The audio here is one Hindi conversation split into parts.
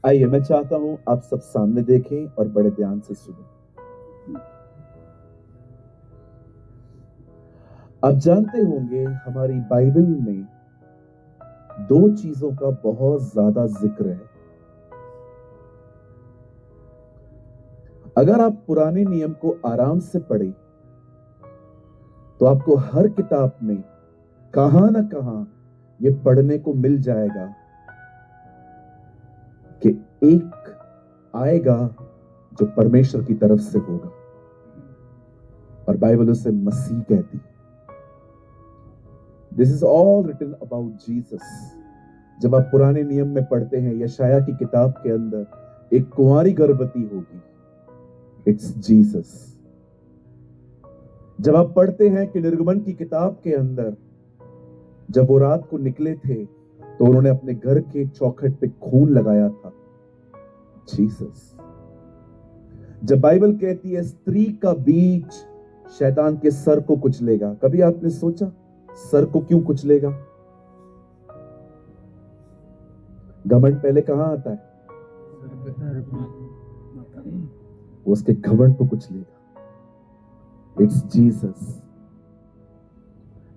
आइए, मैं चाहता हूं आप सब सामने देखें और बड़े ध्यान से सुनें। आप जानते होंगे हमारी बाइबल में दो चीजों का बहुत ज्यादा जिक्र है। अगर आप पुराने नियम को आराम से पढ़ें तो आपको हर किताब में कहां ना कहां ये पढ़ने को मिल जाएगा कि एक आएगा जो परमेश्वर की तरफ से होगा, और बाइबल उसे मसीह कहती है। This is all written about Jesus. जब आप पुराने नियम में पढ़ते हैं यशाया की किताब के अंदर एक कुंवारी गर्भवती होगी, इट्स जीसस। जब आप पढ़ते हैं कि निर्गमन की किताब के अंदर जब वो रात को निकले थे तो उन्होंने अपने घर के चौखट पे खून लगाया था, जीसस। जब बाइबल कहती है स्त्री का बीज शैतान के सर को कुचलेगा, कभी आपने सोचा सर को क्यों कुचलेगा? घमंड पहले कहां आता है? वो उसके घमंड को कुचलेगा। It's Jesus.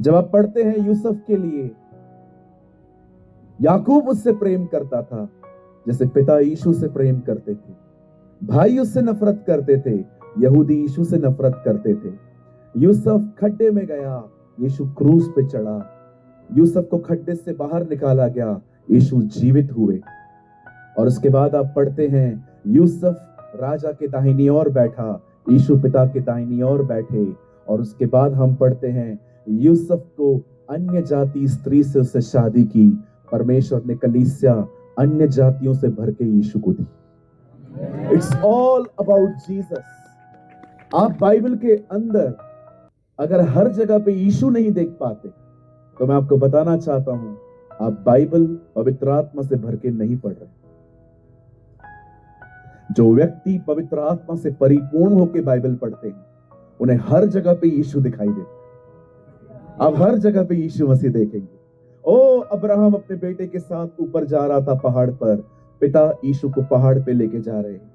जब आप पढ़ते हैं यूसुफ के लिए, याकूब उससे प्रेम करता था जैसे पिता यीशु से प्रेम करते थे। भाई उससे नफरत करते थे, यहूदी यीशु से नफरत करते थे। यूसुफ खड्डे में गया, यीशु क्रूस पे चढ़ा। यूसुफ को खड्डे से बाहर निकाला गया, यीशु जीवित हुए। और उसके बाद आप पढ़ते हैं यूसुफ राजा के दाहिनी ओर बैठा, यीशु पिता के दाहिनी ओर बैठे। और उसके बाद हम पढ़ते हैं यूसुफ को अन्य जाति स्त्री से उससे शादी की, परमेश्वर ने कलीसिया अन्य जातियों से भर के यीशु को दी। It's all about Jesus. आप बाइबल के अंदर अगर हर जगह पे यीशु नहीं देख पाते तो मैं आपको बताना चाहता हूं आप बाइबल पवित्र आत्मा से भर के नहीं पढ़ रहे। जो व्यक्ति पवित्र आत्मा से परिपूर्ण होकर बाइबल पढ़ते हैं उन्हें हर जगह पे यीशु दिखाई देता है। आप हर जगह पे यीशु मसीह देखेंगे। ओ अब्राहम अपने बेटे के साथ ऊपर जा रहा था पहाड़ पर, पिता यीशु को पहाड़ पे लेके जा रहे हैं।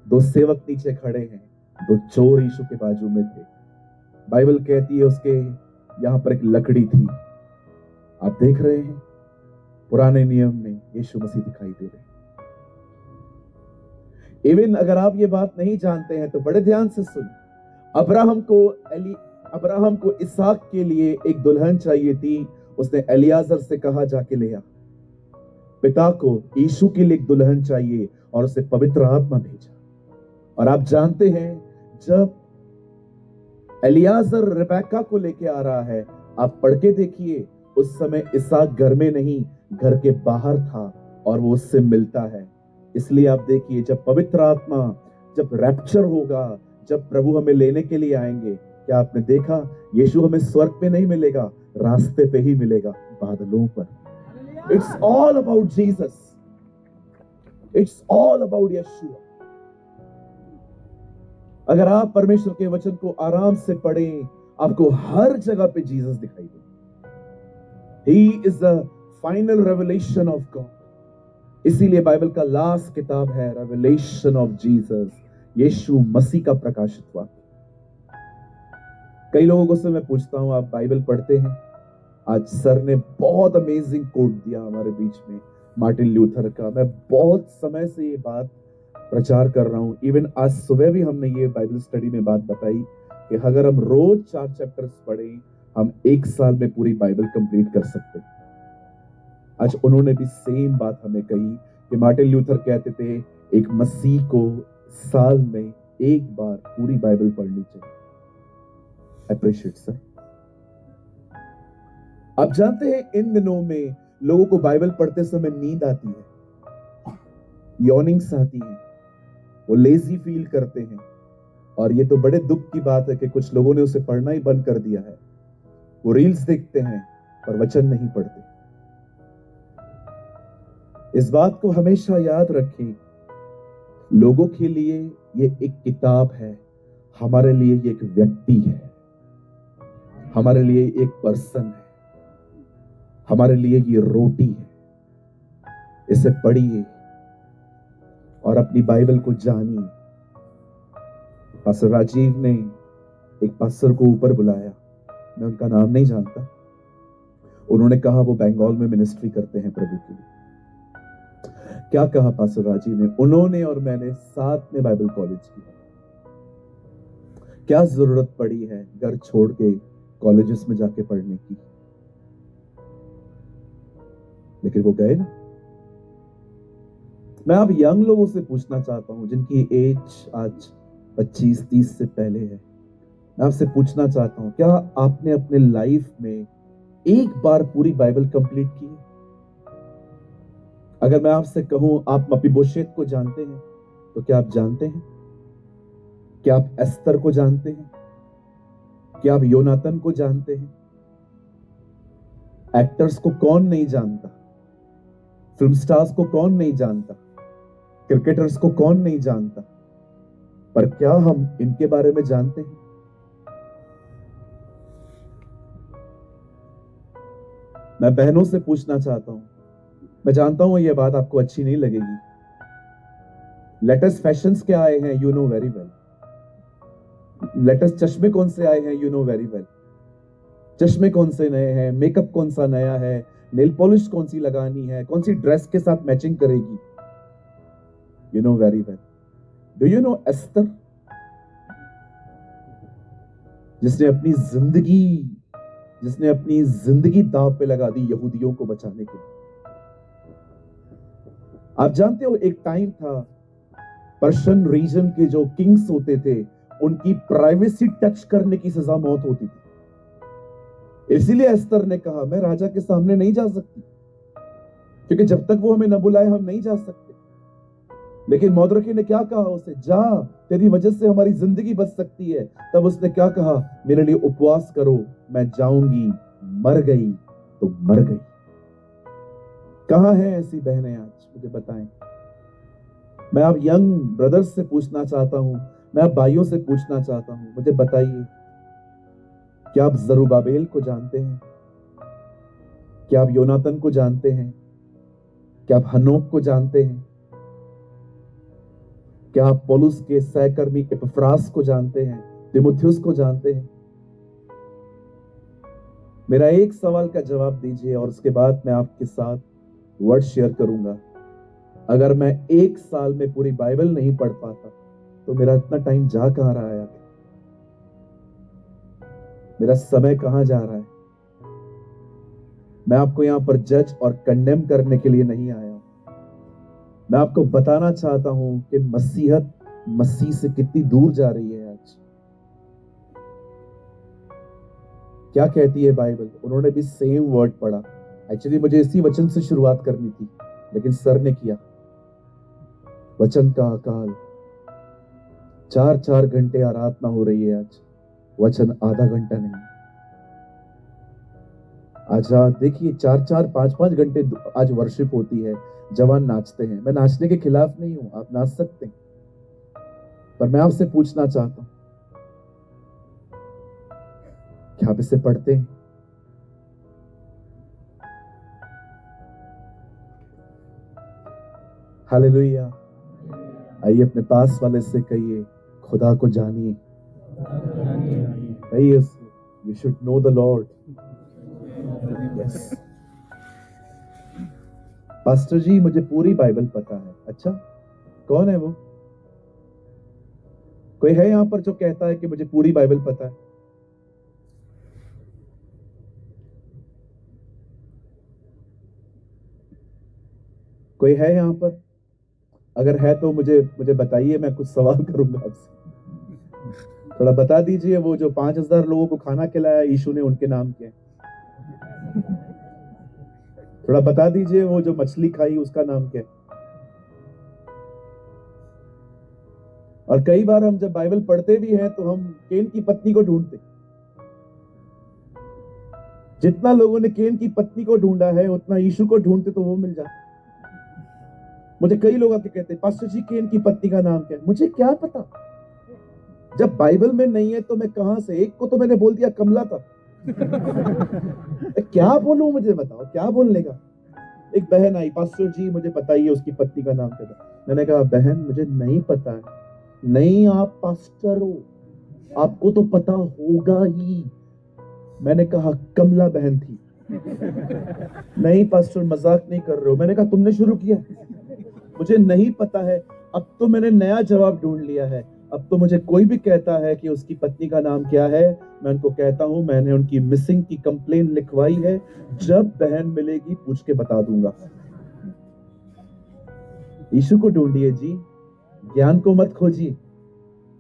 दो सेवक नीचे खड़े हैं, दो चोर यीशु के बाजू में थे। बाइबल कहती है उसके यहां पर एक लकड़ी थी। आप देख रहे हैं पुराने नियम में यीशु मसीह दिखाई दे रहे। इवन अगर आप ये बात नहीं जानते हैं तो बड़े ध्यान से सुन। अब्राहम को इसहाक के लिए एक दुल्हन चाहिए थी। उसने एलियाजर से कहा जाके ले आ। पिता को यीशु के लिए एक दुल्हन चाहिए और उसे पवित्र आत्मा भेजा। और आप जानते हैं जब एलियाजर रिबेका को लेके आ रहा है, आप पढ़ के देखिए, उस समय इसहाक घर में नहीं घर के बाहर था और वो उससे मिलता है। इसलिए आप देखिए जब पवित्र आत्मा, जब रैप्चर होगा, जब प्रभु हमें लेने के लिए आएंगे, क्या आपने देखा यीशु हमें स्वर्ग पे नहीं मिलेगा, रास्ते पे ही मिलेगा, बादलों पर। It's all about Jesus. It's all about Yeshu. अगर आप परमेश्वर के वचन को आराम से पढ़ें आपको हर जगह पे जीसस दिखाई दे। He is the final revelation of God. इसीलिए बाइबल का लास्ट किताब है revelation of Jesus, Yeshu Masih का प्रकाशित वाक्य। कई लोगों से मैं पूछता हूं आप बाइबल पढ़ते हैं? आज सर ने बहुत अमेजिंग कोट दिया हमारे बीच में, मार्टिन ल्यूथर का। मैं बहुत समय से ये बात प्रचार कर रहा हूं। इवन आज सुबह भी हमने ये बाइबल स्टडी में बात बताई कि अगर हम रोज 4 चैप्टर्स पढ़ें हम 1 साल में पूरी बाइबल कंप्लीट कर सकते हैं। आज उन्होंने भी सेम बात हमें कही कि मार्टिन ल्यूथर कहते थे एक मसीह को साल में 1 बार पूरी बाइबल पढ़नी चाहिए। Appreciate sir. आप जानते हैं इन दिनों में लोगों को बाइबल पढ़ते समय नींद आती है, यॉर्निंग्स आती है, वो लेजी फील करते हैं। और ये तो बड़े दुख की बात है कि कुछ लोगों ने उसे पढ़ना ही बंद कर दिया है। वो रील्स देखते हैं पर वचन नहीं पढ़ते। इस बात को हमेशा याद रखें, लोगों के लिए ये एक किताब है, हमारे लिए ये एक व्यक्ति है, हमारे लिए एक पर्सन है, हमारे लिए ये रोटी है। इसे पढ़िए, और अपनी बाइबल को जानिए। पास्टर राजीव ने एक पास्टर को ऊपर बुलाया, मैं उनका नाम नहीं जानता। उन्होंने कहा वो बंगाल में मिनिस्ट्री करते हैं प्रभु के लिए। क्या कहा पास्टर राजीव ने? उन्होंने और मैंने साथ में बाइबल कॉलेज किया। क्या जरूरत पड़ी है घर छोड़ के कॉलेजेस में जाके पढ़ने की? लेकिन वो गए ना। मैं अब यंग लोगों से पूछना चाहता हूं जिनकी एज आज 25-30 से पहले है। मैं आपसे पूछना चाहता हूं, क्या आपने अपने लाइफ में एक बार पूरी बाइबल कंप्लीट की है? अगर मैं आपसे कहूं आप मपीबोशेत को जानते हैं, तो क्या आप जानते हैं? क्या आप एस्तर को जानते हैं? क्या आप योनातन को जानते हैं? एक्टर्स को कौन नहीं जानता? फिल्म स्टार्स को कौन नहीं जानता? क्रिकेटर्स को कौन नहीं जानता? पर क्या हम इनके बारे में जानते हैं? मैं बहनों से पूछना चाहता हूं, मैं जानता हूं यह बात आपको अच्छी नहीं लगेगी। लेटेस्ट फैशंस क्या आए हैं, you know very well. Latest चश्मे कौन से आए हैं, यू नो वेरी वेल। चश्मे कौन से नए हैं, मेकअप कौन सा नया है, नेल पॉलिश कौन सी लगानी है, कौन सी ड्रेस के साथ मैचिंग करेगी, you know very well. Do you know Esther, जिसने अपनी जिंदगी दांव पे लगा दी यहूदियों को बचाने के लिए। आप जानते हो एक टाइम था पर्शियन रीजन के जो किंग्स होते थे उनकी प्राइवेसी टच करने की सजा मौत होती थी। इसीलिए एस्तर ने कहा मैं राजा के सामने नहीं जा सकती, क्योंकि जब तक वो हमें न बुलाए हम नहीं जा सकते। लेकिन मौद्रकी ने क्या कहा उसे, जा, तेरी वजह से हमारी जिंदगी बच सकती है। तब उसने क्या कहा, मेरे लिए उपवास करो, मैं जाऊंगी। मर गई तो मर गई। कहां है ऐसी बहनें आज, मुझे बताएं। मैं आप यंग ब्रदर्स से पूछना चाहता हूं, मैं आप भाइयों से पूछना चाहता हूं, मुझे बताइए, क्या आप जरुब्बाबेल को जानते हैं? क्या आप योनातन को जानते हैं? क्या आप हनोक को जानते हैं? क्या आप पौलुस के सहकर्मी एपफ्रास को जानते हैं, तीमुथियुस को जानते हैं? मेरा एक सवाल का जवाब दीजिए और उसके बाद मैं आपके साथ वर्ड शेयर करूंगा। अगर मैं एक साल में पूरी बाइबल नहीं पढ़ पाता तो मेरा इतना टाइम जा कहां रहा है? मेरा समय कहां जा रहा है? मैं आपको यहां पर जज और कंडेम करने के लिए नहीं आया हूं। मैं आपको बताना चाहता हूं कि मसीहत मसीह से कितनी दूर जा रही है आज। क्या कहती है बाइबल? उन्होंने भी सेम वर्ड पढ़ा। एक्चुअली मुझे इसी वचन से शुरुआत करनी थी, लेकिन सर ने किया। वचन का अकाल 4-4 घंटे आराधना हो रही है आज, वचन आधा घंटा नहीं। आज देखिए 4-4 5-5 घंटे आज वर्शिप होती है, जवान नाचते हैं। मैं नाचने के खिलाफ नहीं हूं, आप नाच सकते हैं, पर मैं आपसे पूछना चाहता हूं, क्या आप इसे पढ़ते हैं? हालेलुया। आइए अपने पास वाले से कहिए, खुदा को जानिए। कहिए, you should know the lord. Yes pastor ji, मुझे पूरी बाइबल पता है। अच्छा, कौन है वो? कोई है यहां पर जो कहता है कि मुझे पूरी बाइबल पता है? कोई है यहां पर? अगर है तो मुझे बताइए, मैं कुछ सवाल करूंगा आपसे। थोड़ा बता दीजिए, वो जो 5000 लोगों को खाना खिलाया यीशु ने, उनके नाम क्या है? थोड़ा बता दीजिए, वो जो मछली खाई उसका नाम क्या है? और कई बार हम जब बाइबल पढ़ते भी हैं तो हम केन की पत्नी को ढूंढते। जितना लोगों ने केन की पत्नी को ढूंढा है उतना यीशु को ढूंढते तो वो मिल जाता। मुझे कई लोग आके कहते हैं, पास्टर जी केन की पत्नी का नाम क्या है? मुझे क्या पता, जब बाइबल में नहीं है तो मैं कहां से? एक को तो मैंने बोल दिया कमला था। क्या बोलूं, मुझे बताओ क्या बोलने का? एक बहन आई, पास्टर जी मुझे बताइए उसकी पत्नी का नाम क्या था। मैंने कहा बहन मुझे नहीं पता है। नहीं, आप पास्टर हो, आपको तो पता होगा ही। मैंने कहा कमला बहन थी। नहीं पास्टर मजाक नहीं कर रहे हो। मैंने कहा तुमने शुरू किया। मुझे नहीं पता है। अब तो मैंने नया जवाब ढूंढ लिया है। अब तो मुझे कोई भी कहता है कि उसकी पत्नी का नाम क्या है, मैं उनको कहता हूं मैंने उनकी मिसिंग की कंप्लेन लिखवाई है, जब बहन मिलेगी पूछ के बता दूंगा। यीशु को ढूंढिए जी, ज्ञान को मत खोजिए।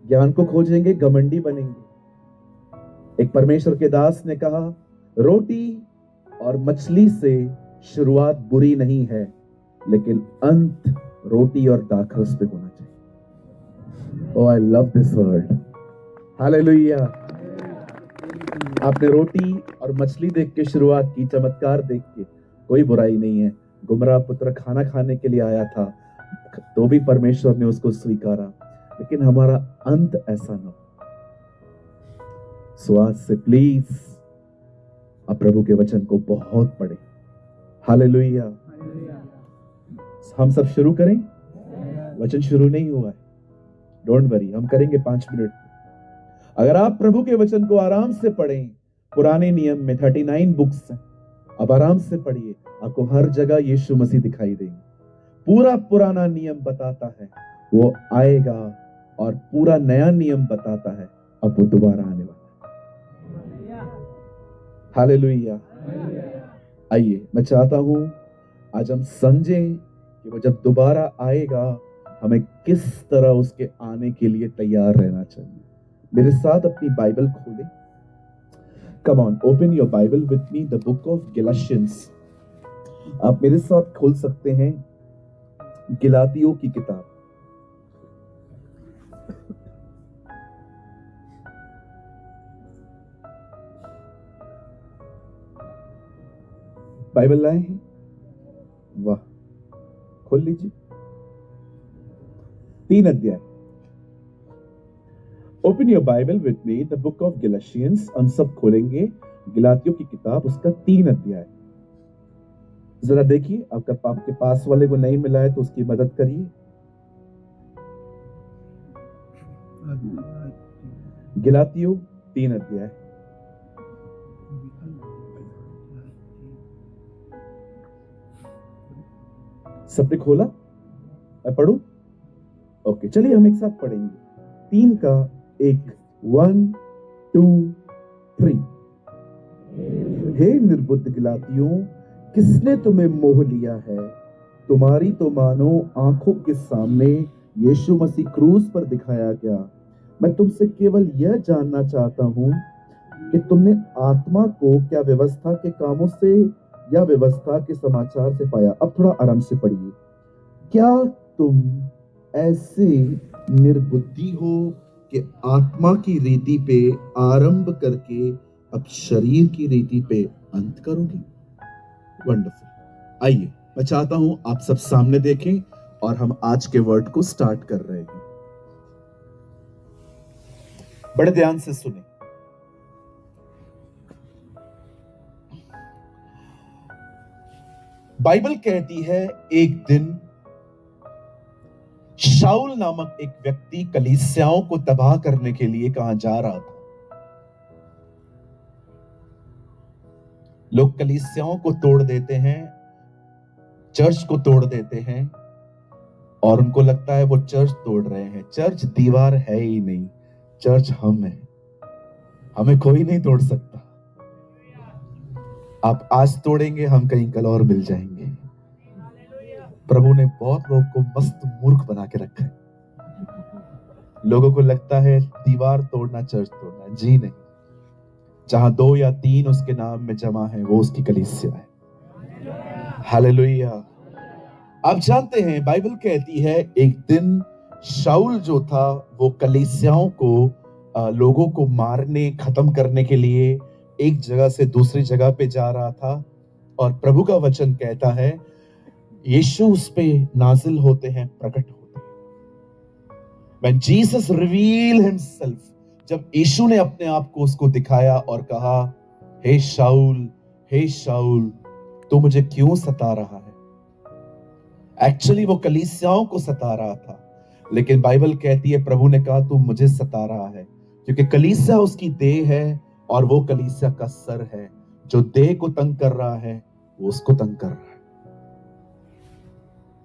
ज्ञान को खोजेंगे घमंडी बनेंगे। एक परमेश्वर के दास ने कहा, रोटी और मछली से शुरुआत बुरी नहीं है, लेकिन अंत रोटी और दाखरस पे होना चाहिए। Oh I love this word, hallelujah. आपने रोटी और मछली देख के शुरुआत की, चमत्कार देख के, कोई बुराई नहीं है। गुमराह पुत्र खाना खाने के लिए आया था, तो भी परमेश्वर ने उसको स्वीकारा, लेकिन हमारा अंत ऐसा ना हो। आज से प्लीज आप प्रभु के वचन को बहुत पढ़ें। हालेलुया। हम सब शुरू करें। वचन शुरू नहीं हुआ है, डोंट वरी, हम करेंगे 5 मिनट। अगर आप प्रभु के वचन को आराम से पढ़ें, पुराने नियम में 39 बुक्स हैं, अब आराम से पढ़िए, आपको हर जगह यीशु मसीह दिखाई देंगे। पूरा पुराना नियम बताता है वो आएगा, और पूरा नया नियम बताता है अब वो दोबारा आने वाला है। हालेलुया। आइए, मैं चाहता हूं आज हम समझें कि वो जब दोबारा आएगा हमें किस तरह उसके आने के लिए तैयार रहना चाहिए। मेरे साथ अपनी बाइबल खोलें। Come on, open your Bible with me, the book of Galatians. आप मेरे साथ खोल सकते हैं गलातियों की किताब। बाइबल लाए हैं? वाह, खोल लीजिए। 3 अध्याय। Open your Bible with me, the book of Galatians. हम सब खोलेंगे गलातियों की किताब, उसका 3 अध्याय। जरा देखिए, अगर आपके पास वाले को नहीं मिला है तो उसकी मदद करिए। गलातियों 3 अध्याय। सबने खोला? मैं पढ़ूं? ओके, चलिए हम एक साथ पढ़ेंगे। 3 का 1, 1 2 3। हे निर्बुद्ध गलातियों, किसने तुम्हें मोह लिया है? तुम्हारी तो मानो आंखों के सामने यीशु मसीह क्रूस पर दिखाया गया। मैं तुमसे केवल यह जानना चाहता हूं कि तुमने आत्मा को क्या व्यवस्था के कामों से या व्यवस्था के समाचार से पाया? अब थोड़ा आराम से पढ़िए। क्या तुम ऐसे निर्बुद्धि हो कि आत्मा की रीति पे आरंभ करके अब शरीर की रीति पे अंत करोगे? वंडरफुल। आइए, मैं चाहता हूं आप सब सामने देखें और हम आज के वर्ड को स्टार्ट कर रहे हैं। बड़े ध्यान से सुने। बाइबल कहती है एक दिन शाऊल नामक एक व्यक्ति कलीसियाओं को तबाह करने के लिए कहां जा रहा था। लोग कलीसियाओं को तोड़ देते हैं, चर्च को तोड़ देते हैं, और उनको लगता है वो चर्च तोड़ रहे हैं। चर्च दीवार है ही नहीं, चर्च हम है, हमें कोई नहीं तोड़ सकता। आप आज तोड़ेंगे, हम कहीं कल और मिल जाएंगे। प्रभु ने बहुत लोगों को मस्त मूर्ख बना के रखा है। लोगों को लगता है दीवार तोड़ना चर्च तोड़ना, जी नहीं। जहां 2 या 3 उसके नाम में जमा है वो उसकी कलीसिया है। हालेलुया। आप जानते हैं बाइबल कहती है एक दिन शाऊल जो था वो कलीसियाओं को, लोगों को मारने खत्म करने के लिए एक जगह से दूसरी जगह पे जा रहा था, और प्रभु का वचन कहता है यीशु उस पे नाजिल होते हैं, प्रकट होते हैं। When Jesus revealed himself, जब यीशु ने अपने आप को उसको दिखाया और कहा, हे शाऊल, तू मुझे क्यों सता रहा है? एक्चुअली वो कलीसियाओं को सता रहा था, लेकिन बाइबल कहती है प्रभु ने कहा तू मुझे सता रहा है, क्योंकि कलीसिया उसकी देह है और वो कलीसिया का सर है। जो देह को तंग कर रहा है वो उसको तंग कर रहा है।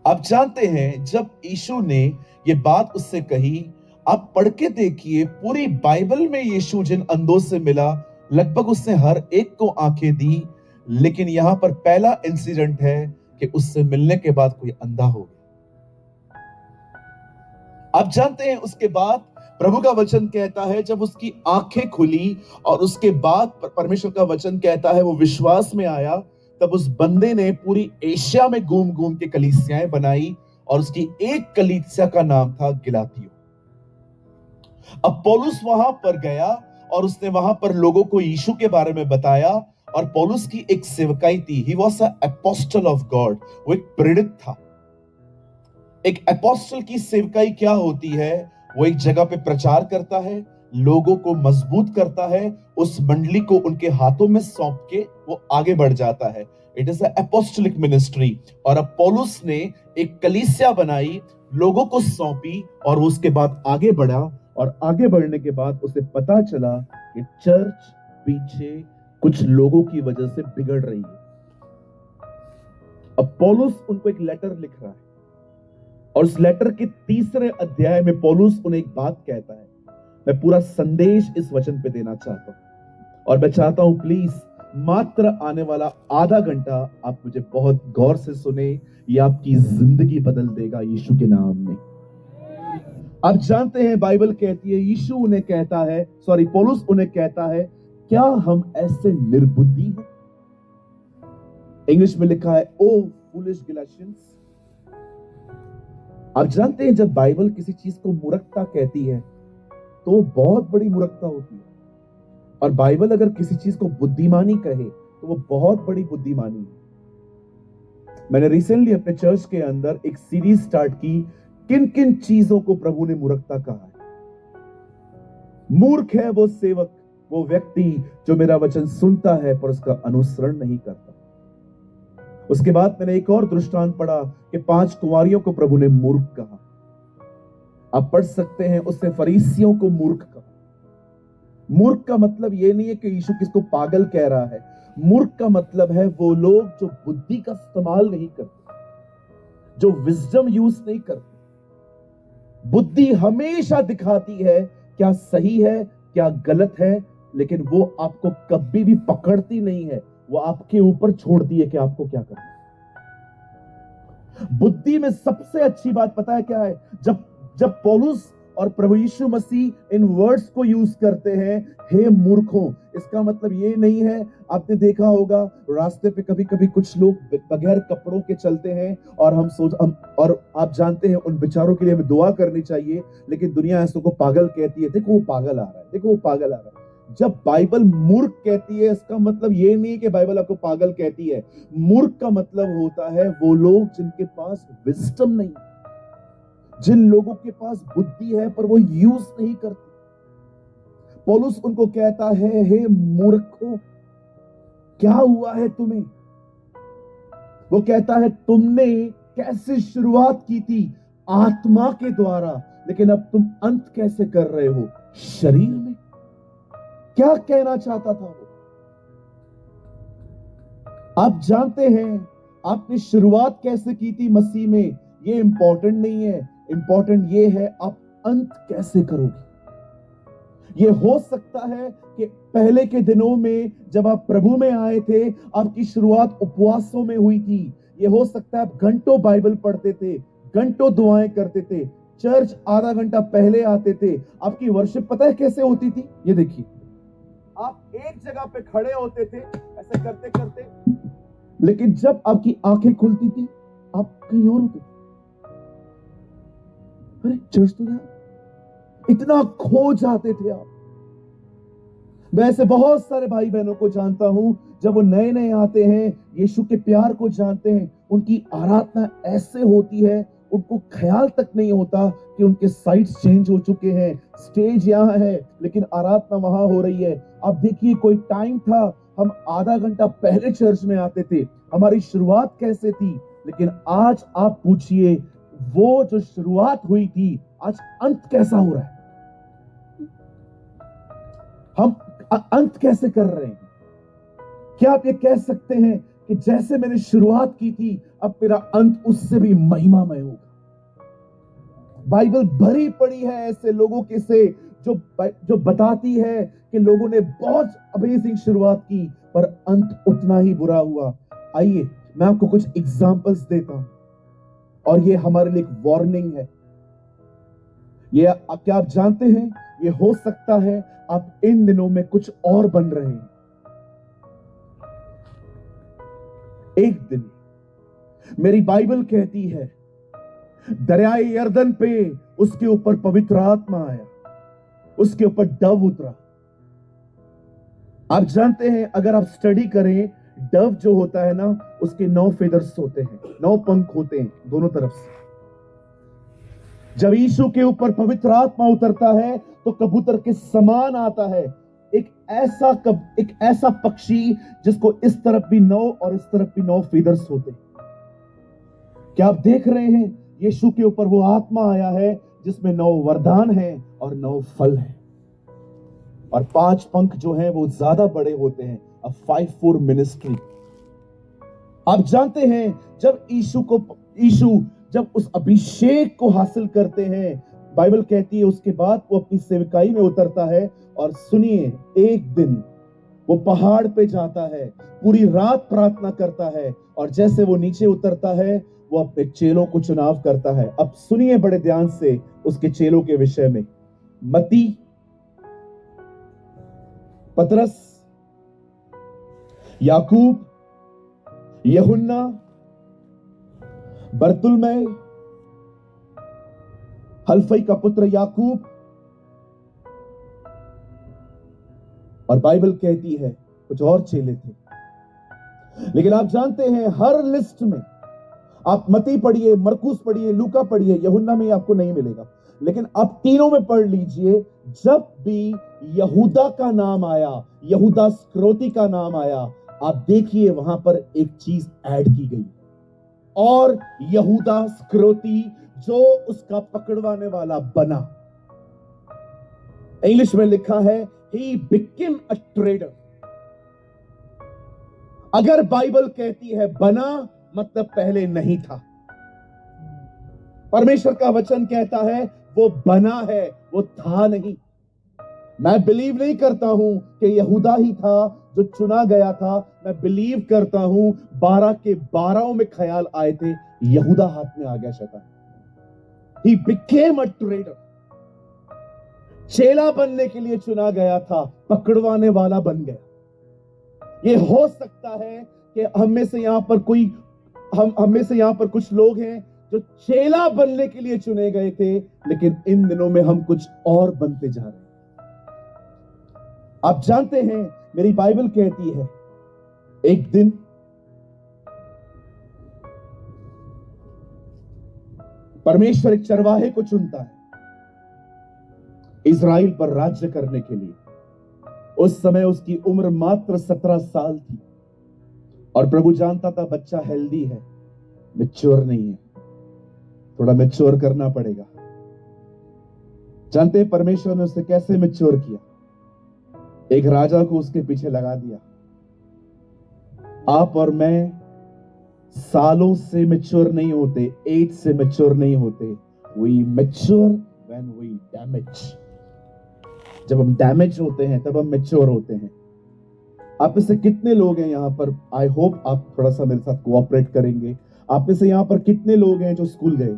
आप जानते हैं जब यीशु ने ये बात उससे कही, आप पढ़ के देखिए पूरी बाइबल में यीशु जिन अंधों से मिला लगभग उसने हर एक को आंखें दी, लेकिन यहां पर पहला इंसिडेंट है कि उससे मिलने के बाद कोई अंधा हो गया। आप जानते हैं उसके बाद प्रभु का वचन कहता है जब उसकी आंखें खुली और उसके बाद परमेश्वर का वचन कहता है वो विश्वास में आया, तब उस बंदे ने पूरी एशिया में घूम घूम के कलीसियाएं बनाई और उसकी एक कलीसिया का नाम था गिलातियों। अब पौलुस वहां पर गया और उसने वहां पर लोगों को यीशु के बारे में बताया और पौलुस की एक सेवकाई थी। He was a apostle of God, वो एक प्रेरित था। एक एपोस्टल की सेवकाई क्या होती है? वो एक जगह पे प्रचार करता है, लोगों को मजबूत करता है, उस मंडली को उनके हाथों में सौंप के वो आगे बढ़ जाता है। It is a apostolic ministry. और अब पौलुस ने एक कलीसिया बनाई, लोगों को सौंपी और उसके बाद आगे बढ़ा। और आगे बढ़ने के बाद उसे पता चला कि चर्च पीछे कुछ लोगों की वजह से बिगड़ रही है। अब पौलुस उनको एक लेटर लिख रहा है और उस लेटर के 3 अध्याय में पौलुस उन्हें एक बात कहता है। मैं पूरा संदेश इस वचन पे देना चाहता हूं और मैं चाहता हूं प्लीज मात्र आने वाला आधा घंटा आप मुझे बहुत गौर से सुने। ये आपकी जिंदगी बदल देगा यीशु के नाम में। आप जानते हैं बाइबल कहती है, यीशु उन्हें कहता है, सॉरी पौलुस उन्हें कहता है, क्या हम ऐसे निर्बुद्धि हैं? इंग्लिश में लिखा है ओ फूलिश गैलेशियंस। आप जानते हैं जब बाइबल किसी चीज को मूर्खता कहती है तो बहुत बड़ी मूर्खता होती है, और बाइबल अगर किसी चीज को बुद्धिमानी कहे तो वो बहुत बड़ी बुद्धिमानी है। मैंने रिसेंटली अपने चर्च के अंदर एक सीरीज स्टार्ट की, किन किन चीजों को प्रभु ने मूर्खता कहा है। मूर्ख है वो सेवक, वो व्यक्ति जो मेरा वचन सुनता है पर उसका अनुसरण नहीं करता। उसके बाद मैंने एक और दृष्टांत पढ़ा कि 5 कुंवारियों को प्रभु ने मूर्ख कहा। आप पढ़ सकते हैं उसने फरीसियों को मूर्ख कहा। मूर्ख का मतलब यह नहीं है कि यीशु किसको पागल कह रहा है। मूर्ख का मतलब है वो लोग जो बुद्धि का इस्तेमाल नहीं करते, जो विजडम यूज नहीं करते। बुद्धि हमेशा दिखाती है क्या सही है क्या गलत है, लेकिन वो आपको कभी भी पकड़ती नहीं है, वो आपके ऊपर छोड़ती है कि आपको क्या करना है। बुद्धि में सबसे अच्छी बात पता है क्या है? जब पौलुस और प्रभु यीशु मसीह इन वर्ड्स को यूज करते हैं, हे मूर्खों, इसका मतलब ये नहीं है, आपने देखा होगा रास्ते पे कभी कभी कुछ लोग बगैर कपड़ों के चलते हैं और और आप जानते हैं उन बेचारों के लिए हमें दुआ करनी चाहिए, लेकिन दुनिया ऐसों को पागल कहती है, देखो वो पागल आ रहा है, देखो वो पागल आ रहा है। जब बाइबल मूर्ख कहती है इसका मतलब ये नहीं कि बाइबल आपको पागल कहती है। मूर्ख का मतलब होता है वो लोग जिनके पास विजडम नहीं, जिन लोगों के पास बुद्धि है पर वो यूज नहीं करते। पौलुस उनको कहता है, हे मूर्खों, क्या हुआ है तुम्हें? वो कहता है तुमने कैसे शुरुआत की थी आत्मा के द्वारा, लेकिन अब तुम अंत कैसे कर रहे हो शरीर में। क्या कहना चाहता था वो? आप जानते हैं आपने शुरुआत कैसे की थी मसीह में, ये इंपॉर्टेंट नहीं है। इंपॉर्टेंट ये है आप अंत कैसे करोगे। ये हो सकता है कि पहले के दिनों में जब आप प्रभु में आए थे आपकी शुरुआत उपवासों में हुई थी। ये हो सकता है आप घंटों बाइबल पढ़ते थे, घंटों दुआएं करते थे, चर्च आधा घंटा पहले आते थे। आपकी वर्शिप पता है कैसे होती थी? ये देखिए, आप एक जगह पे खड़े होते थे ऐसे करते करते, लेकिन जब आपकी आंखें खुलती थी आप कहीं और होते थे। अरे चर्च तो यार, इतना खो जाते थे आप। मैं ऐसे बहुत सारे भाई बहनों को जानता हूं, जब वो नए नए आते हैं, यीशु के प्यार को जानते हैं, उनकी आराधना ऐसे होती है उनको ख्याल तक नहीं होता कि उनके साइड्स चेंज हो चुके हैं, स्टेज यहां है लेकिन आराधना वहां हो रही है। आप देखिए कोई टाइम था हम आधा घंटा पहले चर्च में आते थे। हमारी शुरुआत कैसे थी? लेकिन आज आप पूछिए, वो जो शुरुआत हुई थी, आज अंत कैसा हो रहा है? हम अंत कैसे कर रहे हैं? क्या आप ये कह सकते हैं कि जैसे मैंने शुरुआत की थी, अब मेरा अंत उससे भी महिमामय होगा? बाइबल भरी पड़ी है ऐसे लोगों के से जो बताती है कि लोगों ने बहुत अमेजिंग शुरुआत की, पर अंत उतना ही बुरा हुआ। आइए मैं आपको कुछ एग्जांपल्स देता हूं, और ये हमारे लिए एक वार्निंग है। ये क्या आप जानते हैं, ये हो सकता है आप इन दिनों में कुछ और बन रहे हैं। एक दिन मेरी बाइबल कहती है, दरियाए यरदन पे उसके ऊपर पवित्र आत्मा आया, उसके ऊपर डव उतरा। आप जानते हैं, अगर आप स्टडी करें, डव जो होता है ना, उसके 9 फेदर्स होते हैं, 9 पंख होते हैं दोनों तरफ से। जब यीशु के ऊपर पवित्र आत्मा उतरता है तो कबूतर के समान आता है, एक ऐसा पक्षी जिसको इस तरफ भी 9 और इस तरफ भी 9 फेदर्स होते हैं। क्या आप देख रहे हैं, यीशु के ऊपर वो आत्मा आया है जिसमें 9 वरदान हैं और 9 फल हैं, और 5 पंख जो हैं वो ज्यादा बड़े होते हैं। अब 5-4 मिनिस्ट्री। आप जानते हैं, जब यीशु जब उस अभिषेक को हासिल करते हैं, बाइबल कहती है उसके बाद वो अपनी सेवकाई में उतरता है। और सुनिए, एक दिन वो पहाड़ पे जाता है, पूरी रात प्रार्थना करता है, और जैसे वो नीचे उतरता है, वो अपने चेलों को चुनाव करता है। अब सुनिए बड़े ध्यान से उसके चेलों के विषय में। मती, पतरस, याकूब, यूहन्ना, बरतुल्मै, हल्फई का पुत्र याकूब, और बाइबल कहती है कुछ और चेले थे। लेकिन आप जानते हैं, हर लिस्ट में आप मती पढ़िए, मरकुस पढ़िए, लूका पढ़िए, यूहन्ना में आपको नहीं मिलेगा, लेकिन आप तीनों में पढ़ लीजिए। जब भी यहूदा का नाम आया, यहूदा स्क्रोती का नाम आया, आप देखिए वहां पर एक चीज ऐड की गई, और यहूदा स्क्रोती जो उसका पकड़वाने वाला बना। इंग्लिश में लिखा है, he became a trader। अगर बाइबल कहती है बना, मतलब पहले नहीं था। परमेश्वर का वचन कहता है वो बना है, वो था नहीं। मैं बिलीव नहीं करता हूं कि यहूदा ही था जो चुना गया था। मैं बिलीव करता हूं 12 के 12 में ख्याल आए थे, यहूदा हाथ में आ गया शैतान। He became a trader। चेला बनने के लिए चुना गया था, पकड़वाने वाला बन गया। ये हो सकता है कि हम में से यहां पर कुछ लोग हैं जो चेला बनने के लिए चुने गए थे, लेकिन इन दिनों में हम कुछ और बनते जा रहे हैं। आप जानते हैं, मेरी बाइबल कहती है एक दिन परमेश्वर एक चरवाहे को चुनता है इजराइल पर राज्य करने के लिए। उस समय उसकी उम्र मात्र 17 साल थी, और प्रभु जानता था बच्चा हेल्दी है, मैच्योर नहीं है, थोड़ा मैच्योर करना पड़ेगा। जानते हैं परमेश्वर ने उसे कैसे मैच्योर किया? एक राजा को उसके पीछे लगा दिया। आप और मैं सालों से मैच्योर नहीं होते, एज से मैच्योर नहीं होते। We mature when we damage. जब हम डैमेज होते हैं तब हम मैच्योर होते हैं। आप में से कितने लोग हैं यहां पर, आई होप आप थोड़ा सा मेरे साथ कोऑपरेट करेंगे, आप में से यहां पर कितने लोग हैं जो स्कूल गए?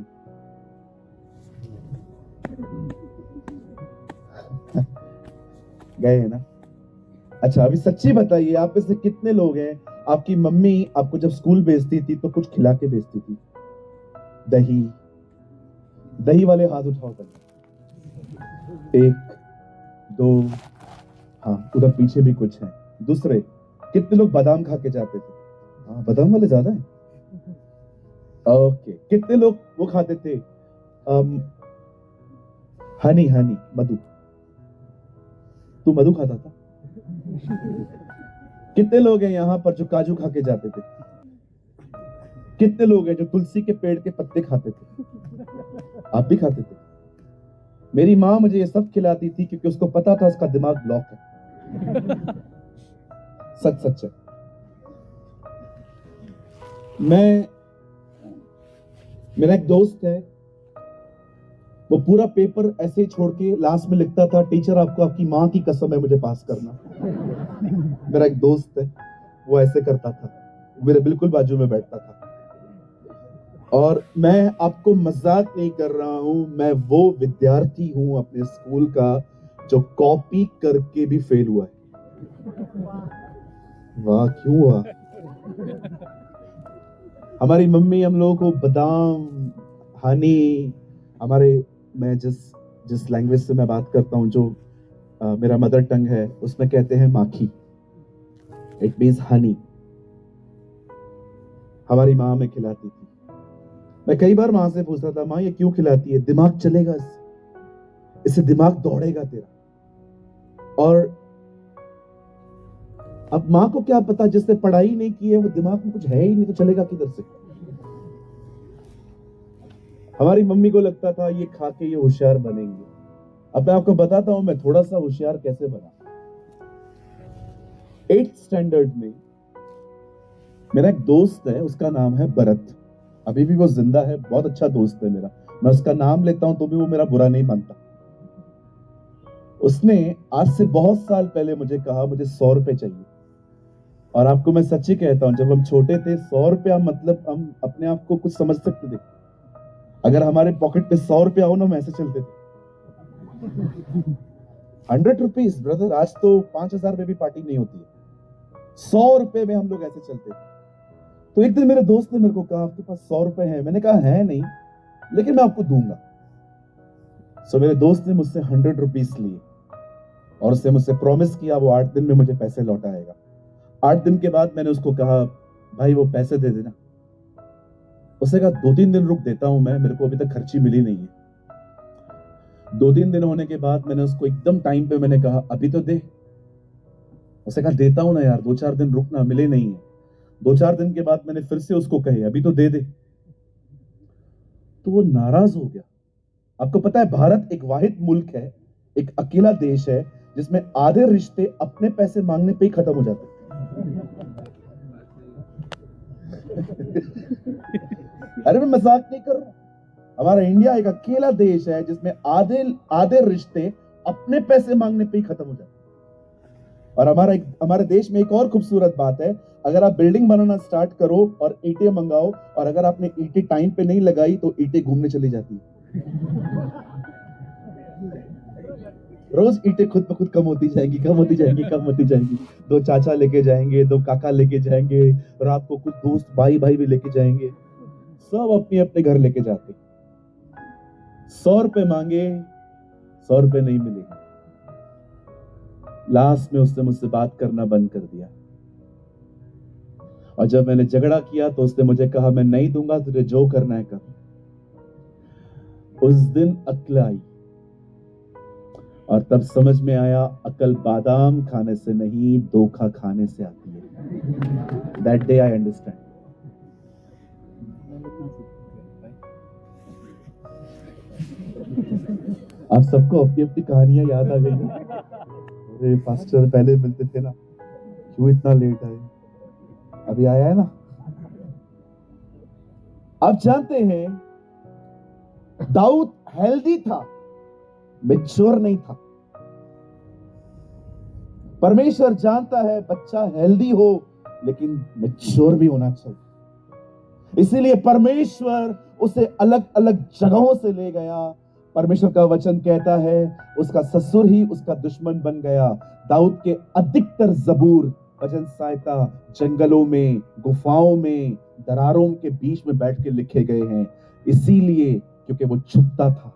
गए हैं ना? अच्छा, अभी सच्ची बताइए, आप में से कितने लोग हैं, आपकी मम्मी आपको जब स्कूल भेजती थी तो कुछ खिला के भेजती थी? दही। दही वाले हाथ उठाओ पहले। 1 2, हाँ, उधर पीछे भी कुछ है। दूसरे, कितने लोग बादाम खा के जाते थे? हाँ, बादाम वाले ज्यादा है। ओके, कितने लोग वो खाते थे, हनी मधु? तू मधु खाता था? कितने लोग हैं यहां पर जो काजू खा के जाते थे? कितने लोग हैं जो तुलसी के पेड़ के पत्ते खाते थे? आप भी खाते थे? मेरी माँ मुझे ये सब खिलाती थी क्योंकि उसको पता था उसका दिमाग ब्लॉक है। सच सच है। मेरा एक दोस्त है, वो पूरा पेपर ऐसे ही छोड़ के लास्ट में लिखता था, टीचर आपको आपकी माँ की कसम है मुझे पास करना। मेरा एक दोस्त है, वो ऐसे करता था, मेरे बिल्कुल बाजू में बैठता था। और मैं आपको मजाक नहीं कर रहा हूं, मैं वो विद्यार्थी हूं अपने स्कूल का जो कॉपी करके भी फेल हुआ है। वाह, क्यों हुआ? हमारी मम्मी हम लोगों को बादाम, हनी, मैं जिस जिस लैंग्वेज से मैं बात करता हूं, जो मेरा मदर टंग है, उसमें कहते हैं माखी। It means Honey. हमारी माँ हमें खिलाती थी। मैं कई बार माँ से पूछता था, माँ ये क्यों खिलाती है? दिमाग चलेगा इससे दिमाग दौड़ेगा तेरा। और अब माँ को क्या पता, जिसने पढ़ाई नहीं की है वो दिमाग में कुछ है ही नहीं, तो चलेगा किधर से? हमारी मम्मी को लगता था ये खा के ये होशियार बनेंगे। अब मैं आपको बताता हूं मैं थोड़ा सा होशियार कैसे बना। 8th स्टैंडर्ड में मेरा एक दोस्त है, उसका नाम है भरत। अभी भी वो जिंदा है, बहुत अच्छा दोस्त है मेरा। मैं उसका नाम लेता हूं तो भी वो मेरा बुरा नहीं मानता। उसने आज से बहुत साल पहले मुझे कहा मुझे 100 रुपए चाहिए। और आपको मैं सच्ची कहता हूं, जब हम छोटे थे 100 रुपया मतलब हम अपने आप को कुछ समझ सकते थे। अगर हमारे पॉकेट पे 100 रुपया हो ना, हम ऐसे चलते थे। 100 रुपीज ब्रदर, आज तो 5,000 में भी पार्टी नहीं होती है। 100 रुपए में हम लोग ऐसे चलते थे। तो एक दिन मेरे दोस्त ने मेरे को कहा, आपके पास 100 रुपए हैं? मैंने कहा है नहीं, लेकिन मैं आपको दूंगा। सो मेरे दोस्त ने मुझसे 100 रुपीज लिए और उसने मुझसे प्रॉमिस किया वो 8 दिन में मुझे पैसे लौटाएगा। 8 दिन के बाद मैंने उसको कहा, भाई वो पैसे दे देना। उसने कहा 2-3 दिन रुक, देता हूं मैं, मेरे को अभी तक खर्ची मिली नहीं है। 2-3 दिन होने के बाद मैंने उसको एकदम टाइम पे मैंने कहा, अभी तो दे। उसने कहा देता हूं ना यार, 2-4 दिन रुकना, मिले नहीं है। 2-4 दिन के बाद मैंने फिर से उसको कहे, अभी तो दे दे। तो वो नाराज हो गया। आपको पता है भारत एक वाहिद मुल्क है, एक अकेला देश है जिसमें आधे रिश्ते अपने पैसे मांगने पे ही खत्म हो जाते अरे मैं मजाक नहीं कर रहा। हमारा इंडिया एक अकेला देश है जिसमें आधे आधे रिश्ते अपने पैसे मांगने पे ही खत्म हो जाते। और हमारे देश में एक और खूबसूरत बात है, अगर आप बिल्डिंग बनाना स्टार्ट करो और ईंटें मंगाओ, और अगर आपने ईंटें टाइम पे नहीं लगाई तो ईंटें घूमने चली जाती है। रोज ईंटें खुद ब खुद कम होती जाएंगी, कम होती जाएंगी, कम होती जाएंगी। 2 चाचा लेके जाएंगे, 2 काका लेके जाएंगे, रात को कुछ दोस्त भाई भाई भी लेके जाएंगे। सब अपने अपने घर लेके जाते। 100 रुपए मांगे, 100 रुपए नहीं मिले। लास्ट में उसने मुझसे बात करना बंद कर दिया। और जब मैंने झगड़ा किया तो उसने मुझे कहा, मैं नहीं दूंगा, तुझे जो करना है कर। उस दिन अक्ल आई और तब समझ में आया, अकल बादाम खाने से नहीं, धोखा खाने से आती है। That day I understand. आप सबको अपनी अपनी कहानियां याद आ गई। अरे पास्टर पहले मिलते थे ना, क्यों इतना लेट आए? अभी आया है ना। आप जानते हैं दाऊद हेल्दी था, मैच्योर नहीं था। परमेश्वर जानता है बच्चा हेल्दी हो लेकिन मैच्योर भी होना चाहिए। इसीलिए परमेश्वर उसे अलग अलग जगहों से ले गया। परमेश्वर का वचन कहता है उसका ससुर ही उसका दुश्मन बन गया। दाऊद के अधिकतर जबूर, भजन संहिता जंगलों में, गुफाओं में, दरारों के बीच में बैठ के लिखे गए हैं, इसीलिए क्योंकि वो छुपता था।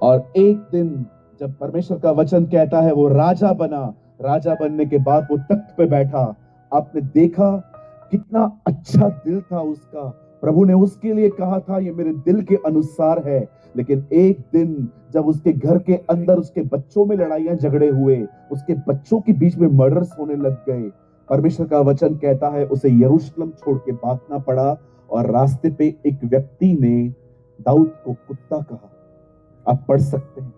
और एक दिन जब परमेश्वर का वचन कहता है वो राजा बना, राजा बनने के बाद वो तख्त पे बैठा, आपने देखा कितना अच्छा दिल था उसका। प्रभु ने उसके लिए कहा था ये मेरे दिल के अनुसार है। लेकिन एक दिन जब उसके घर के अंदर उसके बच्चों में लड़ाइयां झगड़े हुए, उसके बच्चों के बीच में मर्डर्स होने लग गए, परमेश्वर का वचन कहता है उसे यरूशलेम छोड़ के भागना पड़ा। और रास्ते पे एक व्यक्ति ने दाऊद को कुत्ता कहा। आप पढ़ सकते हैं,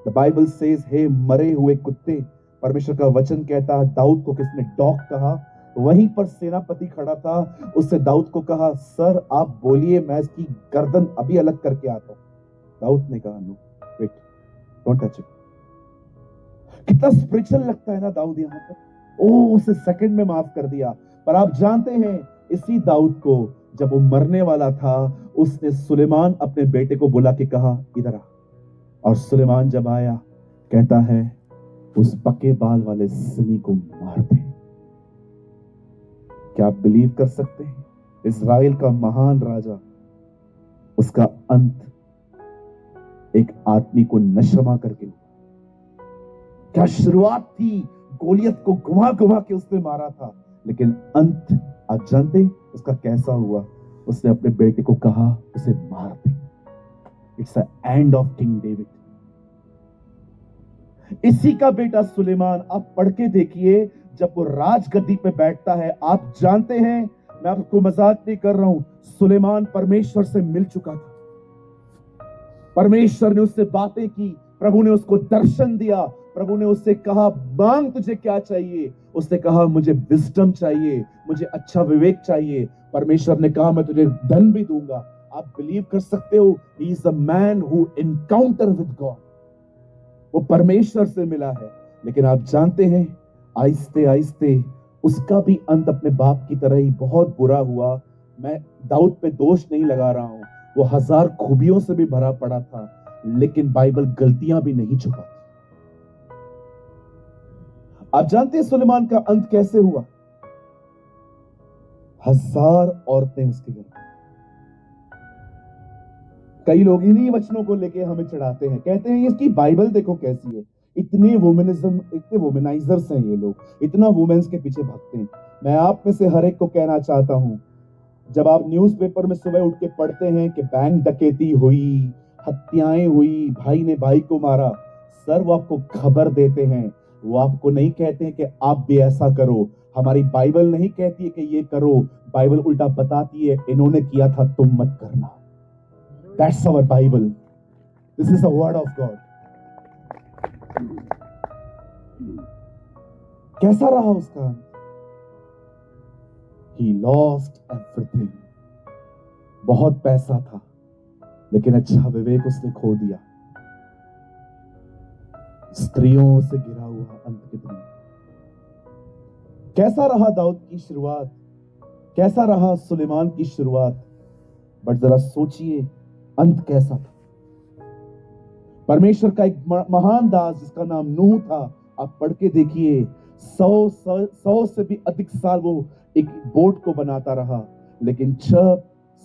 द बाइबल सेज, हे मरे हुए कुत्ते। परमेश्वर का वचन कहता है दाऊद को किसने डॉग कहा। वहीं पर सेनापति खड़ा था, उससे दाऊद को कहा, सर आप बोलिए, मैं इसकी गर्दन अभी अलग करके आता हूं। दाऊद ने कहा, no wait, don't touch it. कितना स्पिरिचुअल लगता है ना दाऊद यहां पर। ओ, उसे सेकंड में माफ कर दिया। पर आप जानते हैं इसी दाऊद को जब वो मरने वाला था, उसने सुलेमान अपने बेटे को बुला के कहा, इधर आ। और सुलेमान जब आया, कहता है उस पक्के बाल वाले सनी को मार दे। क्या आप बिलीव कर सकते हैं? इस्राएल का महान राजा, उसका अंत एक आदमी को नशमा करके हुआ। क्या शुरुआत थी, गोलियत को घुमा घुमा के उसने मारा था, लेकिन अंत आप जानते उसका कैसा हुआ? उसने अपने बेटे को कहा उसे मार दे। It's the end of king David. इसी का बेटा सुलेमान, आप पढ़ के देखिए, जब वो राजगद्दी पे बैठता है, आप जानते हैं, मैं आपको मजाक नहीं कर रहा हूं, सुलेमान परमेश्वर से मिल चुका था। परमेश्वर ने उससे बातें की, प्रभु ने उसको दर्शन दिया, प्रभु ने उससे कहा, मांग तुझे क्या चाहिए। उसने कहा, मुझे विजडम चाहिए, मुझे अच्छा विवेक चाहिए। परमेश्वर ने कहा, मैं तुझे धन भी दूंगा। आप बिलीव कर सकते हो, he is a man who encounter with God. वो परमेश्वर से मिला है, लेकिन आप जानते हैं आहिस्ते आहिस्ते उसका भी अंत अपने बाप की तरह ही बहुत बुरा हुआ। मैं दाऊद पे दोष नहीं लगा रहा हूं, वो 1000 खूबियों से भी भरा पड़ा था, लेकिन बाइबल गलतियां भी नहीं छुपाती। आप जानते हैं सुलेमान का अंत कैसे हुआ? 1000 औरतें उसके घर। कई लोग इन्हीं वचनों को लेके हमें चढ़ाते हैं, कहते हैं इसकी बाइबल देखो कैसी है। इतने वुमेनिज्म, इतने वुमेनाइजर्स हैं ये लोग, इतना वुमेन्स के पीछे भागते हैं। मैं आप में से हर एक को कहना चाहता हूं, जब आप न्यूज़पेपर में सुबह उठ के पढ़ते हैं कि बैंक डकैती हुई, हत्याएं हुई, भाई ने भाई को मारा, सर वो आपको खबर देते हैं, वो आपको नहीं कहते हैं कि आप भी ऐसा करो। हमारी बाइबल नहीं कहती है कि ये करो, बाइबल उल्टा बताती है इन्होंने किया था तुम मत करना। That's our Bible. This is the word of God. कैसा रहा उसका? He lost everything. बहुत पैसा था, लेकिन अच्छा विवेक उसने खो दिया। स्त्रियों से घिरा हुआ अंत कितना। कैसा रहा दाऊद की शुरुआत, कैसा रहा सुलेमान की शुरुआत, बट जरा सोचिए अंत कैसा था। परमेश्वर का एक महान दास जिसका नाम नूह था, आप पढ़ के देखिए, 100 से भी अधिक साल वो एक बोट को बनाता रहा, लेकिन जब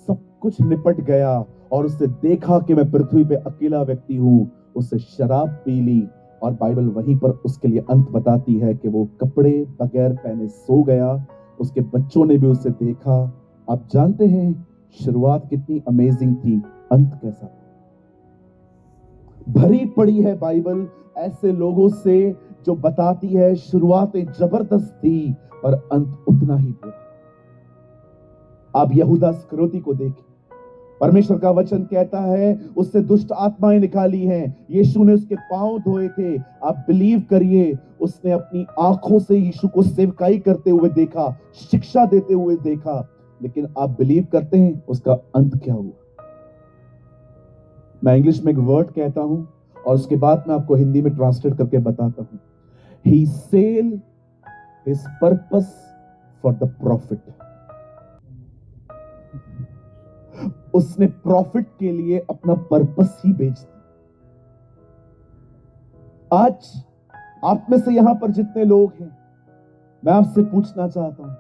सब कुछ निपट गया और उसने देखा कि मैं पृथ्वी पे अकेला व्यक्ति हूं, उससे शराब पी ली। और बाइबल वहीं पर उसके लिए अंत बताती है कि वो कपड़े बगैर पहने सो गया। उसके बच्चों ने भी उसे देखा। आप जानते हैं शुरुआत कितनी अमेजिंग थी, अंत कैसा था। भरी पड़ी है बाइबल ऐसे लोगों से जो बताती है शुरुआतें जबरदस्त थी पर अंत उतना ही बुरा। आप यहूदा इस्करियोती को देखें, परमेश्वर का वचन कहता है उससे दुष्ट आत्माएं निकाली हैं। यीशु ने उसके पांव धोए थे। आप बिलीव करिए, उसने अपनी आंखों से यीशु को सेवकाई करते हुए देखा, शिक्षा देते हुए देखा, लेकिन आप बिलीव करते हैं उसका अंत क्या हुआ? मैं इंग्लिश में एक वर्ड कहता हूं और उसके बाद मैं आपको हिंदी में ट्रांसलेट करके बताता हूं। He sailed his purpose for the prophet. उसने प्रॉफिट के लिए अपना पर्पस ही बेच दिया। आज आप में से यहां पर जितने लोग हैं, मैं आपसे पूछना चाहता हूं,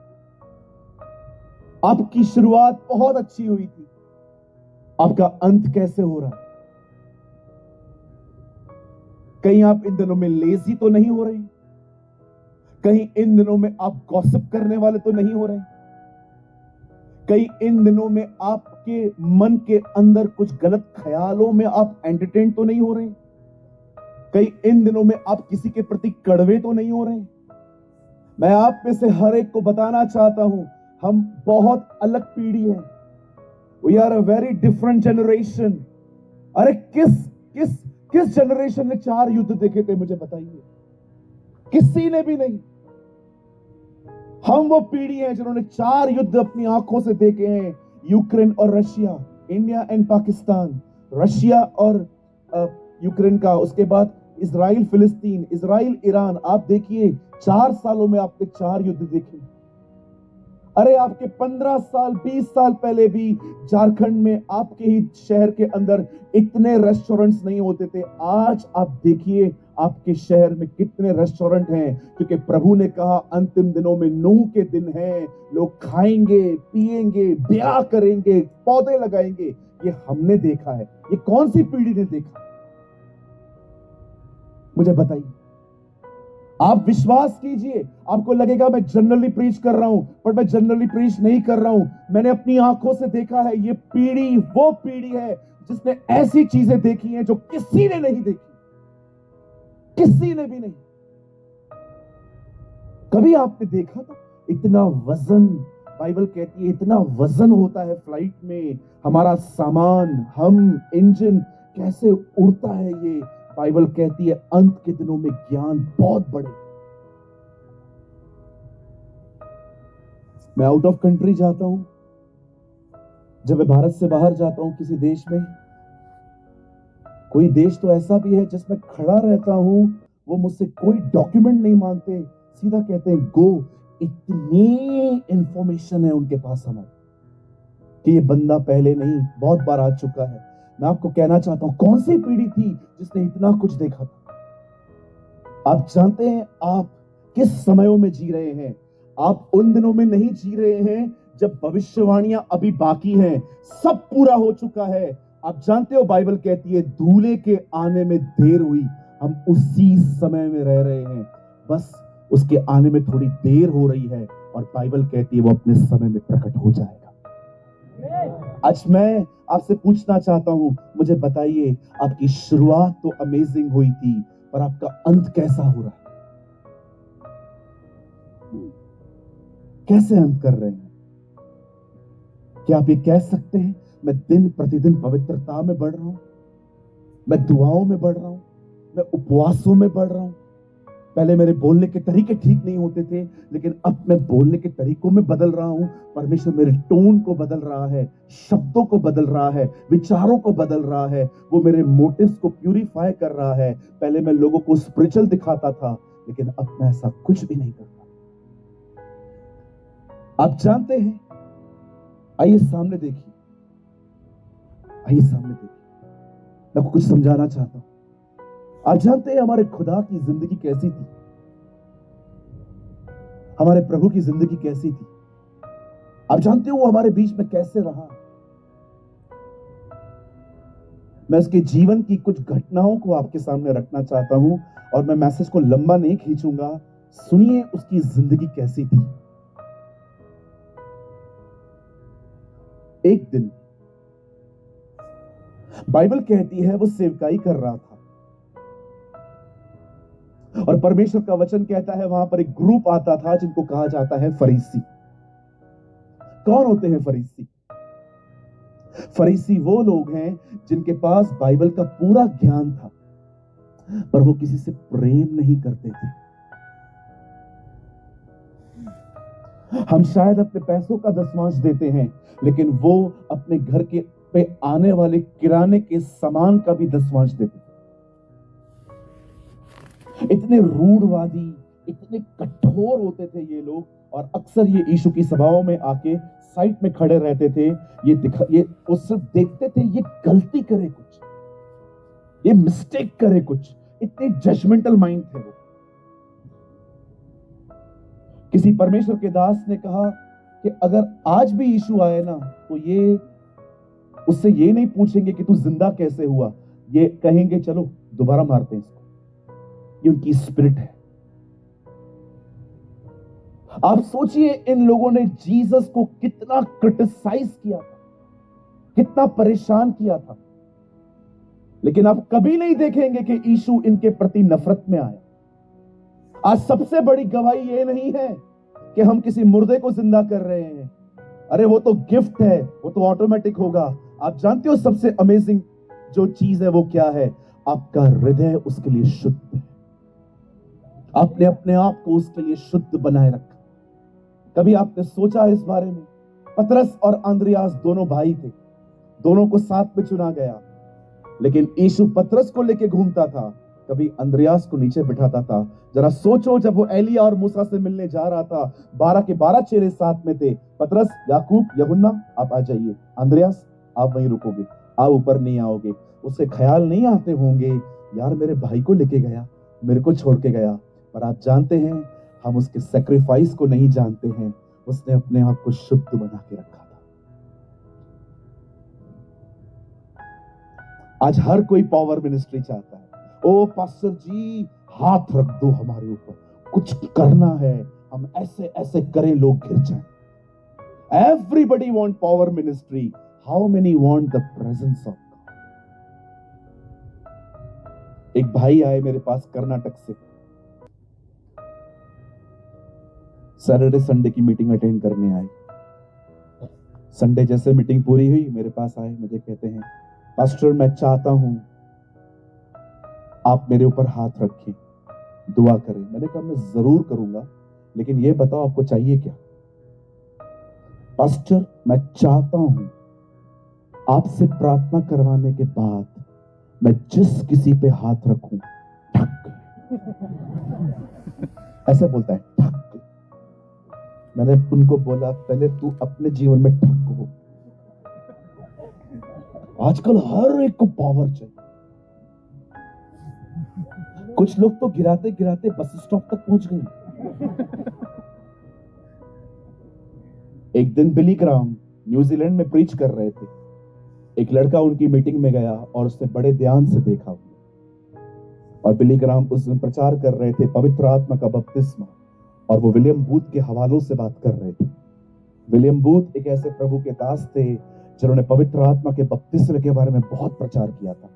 आपकी शुरुआत बहुत अच्छी हुई थी, आपका अंत कैसे हो रहा है? कहीं आप इन दिनों में लेजी तो नहीं हो रहे? कहीं इन दिनों में आप गॉसिप करने वाले तो नहीं हो रहे? कहीं इन दिनों में आपके मन के अंदर कुछ गलत ख्यालों में आप एंटरटेन तो नहीं हो रहे? कहीं इन दिनों में आप किसी के प्रति कड़वे तो नहीं हो रहे? मैं आप में से हर एक को बताना चाहता हूं, हम बहुत अलग पीढ़ी हैं। We are a very different generation. अरे किस किस किस जनरेशन ने 4 युद्ध देखे थे, मुझे बताइए? किसी ने भी नहीं। हम वो पीढ़ी है जिन्होंने 4 युद्ध अपनी आंखों से देखे हैं। यूक्रेन और Russia, India and Pakistan, Russia और यूक्रेन का, उसके बाद इजराइल फिलिस्तीन, इजराइल ईरान। आप देखिए 4 सालों में आपने 4 युद्ध देखे। अरे आपके 15 साल 20 साल पहले भी झारखंड में आपके ही शहर के अंदर इतने रेस्टोरेंट्स नहीं होते थे। आज आप देखिए आपके शहर में कितने रेस्टोरेंट हैं, क्योंकि प्रभु ने कहा अंतिम दिनों में नूह के दिन हैं, लोग खाएंगे पिएंगे ब्याह करेंगे पौधे लगाएंगे। ये हमने देखा है। ये कौन सी पीढ़ी ने देखा? मुझे बताइए। आप विश्वास कीजिए, आपको लगेगा मैं जनरली प्रीच कर रहा हूं, पर मैं जनरली प्रीच नहीं कर रहा हूं। मैंने अपनी आंखों से देखा है। ये पीढ़ी वो पीढ़ी है जिसने ऐसी चीजें देखी हैं जो किसी ने नहीं देखी, किसी ने भी नहीं। कभी आपने देखा था इतना वजन? बाइबल कहती है इतना वजन होता है फ्लाइट में, हमारा सामान, हम, इंजन कैसे उड़ता है ये। बाइबल कहती है अंत के दिनों में ज्ञान बहुत बढ़ेगा। मैं आउट ऑफ कंट्री जाता हूं, जब मैं भारत से बाहर जाता हूं किसी देश में, कोई देश तो ऐसा भी है जिसमें खड़ा रहता हूं, वो मुझसे कोई डॉक्यूमेंट नहीं मांगते, सीधा कहते हैं गो। इतनी इंफॉर्मेशन है उनके पास हमारे कि ये बंदा पहले नहीं बहुत बार आ चुका है। मैं आपको कहना चाहता हूं कौन सी पीढ़ी थी जिसने इतना कुछ देखा था? आप जानते हैं आप किस समयों में जी रहे हैं? आप उन दिनों में नहीं जी रहे हैं जब भविष्यवाणियां अभी बाकी हैं, सब पूरा हो चुका है। आप जानते हो बाइबल कहती है दूल्हे के आने में देर हुई। हम उसी समय में रह रहे हैं, बस उसके आने में थोड़ी देर हो रही है, और बाइबल कहती है वो अपने समय में प्रकट हो जाएगा। आज मैं आपसे पूछना चाहता हूं, मुझे बताइए आपकी शुरुआत तो अमेजिंग हुई थी, पर आपका अंत कैसा हो रहा है? कैसे अंत कर रहे हैं? क्या आप ये कह सकते हैं मैं दिन प्रतिदिन पवित्रता में बढ़ रहा हूं, मैं दुआओं में बढ़ रहा हूं, मैं उपवासों में बढ़ रहा हूं? पहले मेरे बोलने के तरीके ठीक नहीं होते थे, लेकिन अब मैं बोलने के तरीकों में बदल रहा हूं। परमेश्वर मेरे टोन को बदल रहा है, शब्दों को बदल रहा है, विचारों को बदल रहा है, वो मेरे मोटिव्स को प्यूरिफाई कर रहा है। पहले मैं लोगों को स्पिरिचुअल दिखाता था, लेकिन अब मैं ऐसा कुछ भी नहीं करता। आप जानते हैं, आइए सामने देखिए, आइए सामने देखिए, मैं आपको कुछ समझाना चाहता हूं। आप जानते हैं हमारे खुदा की जिंदगी कैसी थी? हमारे प्रभु की जिंदगी कैसी थी? आप जानते हो वो हमारे बीच में कैसे रहा? मैं उसके जीवन की कुछ घटनाओं को आपके सामने रखना चाहता हूं, और मैं मैसेज को लंबा नहीं खींचूंगा। सुनिए उसकी जिंदगी कैसी थी। एक दिन बाइबल कहती है वो सेवकाई कर रहा था, और परमेश्वर का वचन कहता है वहां पर एक ग्रुप आता था जिनको कहा जाता है फरीसी। कौन होते हैं फरीसी? फरीसी वो लोग हैं जिनके पास बाइबल का पूरा ज्ञान था, पर वो किसी से प्रेम नहीं करते थे। हम शायद अपने पैसों का दशमांश देते हैं, लेकिन वो अपने घर के पे आने वाले किराने के सामान का भी दशमांश देते थे। इतने रूढ़वादी, इतने कठोर होते थे ये लोग, और अक्सर ये यीशु की सभाओं में आके साइड में खड़े रहते थे। ये वो सिर्फ देखते थे ये गलती करे कुछ, ये मिस्टेक करे कुछ। इतने जजमेंटल माइंड थे वो। किसी परमेश्वर के दास ने कहा कि अगर आज भी यीशु आए ना, तो ये उससे ये नहीं पूछेंगे कि तू जिंदा कैसे हुआ, ये कहेंगे चलो दोबारा मारते हैं इसको। ये उनकी स्पिरिट है। आप सोचिए इन लोगों ने जीसस को कितना क्रिटिसाइज किया था, कितना परेशान किया था, लेकिन आप कभी नहीं देखेंगे कि यीशु इनके प्रति नफरत में आया। आज सबसे बड़ी गवाही ये नहीं है कि हम किसी मुर्दे को जिंदा कर रहे हैं। अरे वो तो गिफ्ट है, वो तो ऑटोमेटिक होगा। आप जानते हो सबसे अमेजिंग जो चीज है वो क्या है? आपका हृदय उसके लिए शुद्ध है। आपने अपने आप को उसके लिए शुद्ध बनाए रखा। कभी आपने सोचा इस बारे में? पतरस और अंद्रयास दोनों भाई थे, दोनों को साथ में चुना गया, लेकिन यीशु पतरस को लेके घूमता था, कभी अंद्रयास को नीचे बिठाता था। जरा सोचो, जब वो एलिया और मूसा से मिलने जा रहा था, 12 के 12 चेले साथ में थे। पतरस, याकूब, यूहन्ना, आप आ जाइए। अंद्रयास, आप वहीं रुकोगे, आप ऊपर नहीं आओगे। उसे ख्याल नहीं आते होंगे, यार मेरे भाई को लेके गया, मेरे को छोड़ के गया। पर आप जानते हैं, हम उसके सेक्रीफाइस को नहीं जानते हैं। उसने अपने आप को शुद्ध बना के रखा था। आज हर कोई पावर मिनिस्ट्री चाहता है। ओ पास्टर जी, हाथ रख दो हमारे ऊपर, कुछ करना है, हम ऐसे ऐसे करें लोग गिर जाएं। Everybody want power ministry, how many want the presence of God? एक भाई आए मेरे पास कर्नाटक से, सैटरडे संडे की मीटिंग अटेंड करने आए। संडे जैसे मीटिंग पूरी हुई, मेरे पास आए, मुझे कहते हैं, पास्टर मैं चाहता हूं आप मेरे ऊपर हाथ रखें, दुआ करें। मैंने कहा मैं जरूर करूंगा, लेकिन ये बताओ आपको चाहिए क्या? पास्टर मैं चाहता हूं आपसे प्रार्थना करवाने के बाद मैं जिस किसी पे हाथ रखूं, ठक, ऐसे बोलता है, ठक। मैंने उनको बोला, पहले तू अपने जीवन में ठक हो। आजकल हर एक को पावर चाहिए। कुछ लोग तो गिराते गिराते बस स्टॉप तक पहुंच गए। एक दिन बिली ग्राहम न्यूजीलैंड में प्रीच कर रहे थे। एक लड़का उनकी मीटिंग में गया और उसने बड़े ध्यान से देखा, और बिली ग्राहम उस दिन प्रचार कर रहे थे पवित्र आत्मा का बपतिस्मा, और वो विलियम बूथ के हवालों से बात कर रहे थे। विलियम बूथ एक ऐसे प्रभु के दास थे जिन्होंने पवित्र आत्मा के बपतिस्मे के बारे में बहुत प्रचार किया था।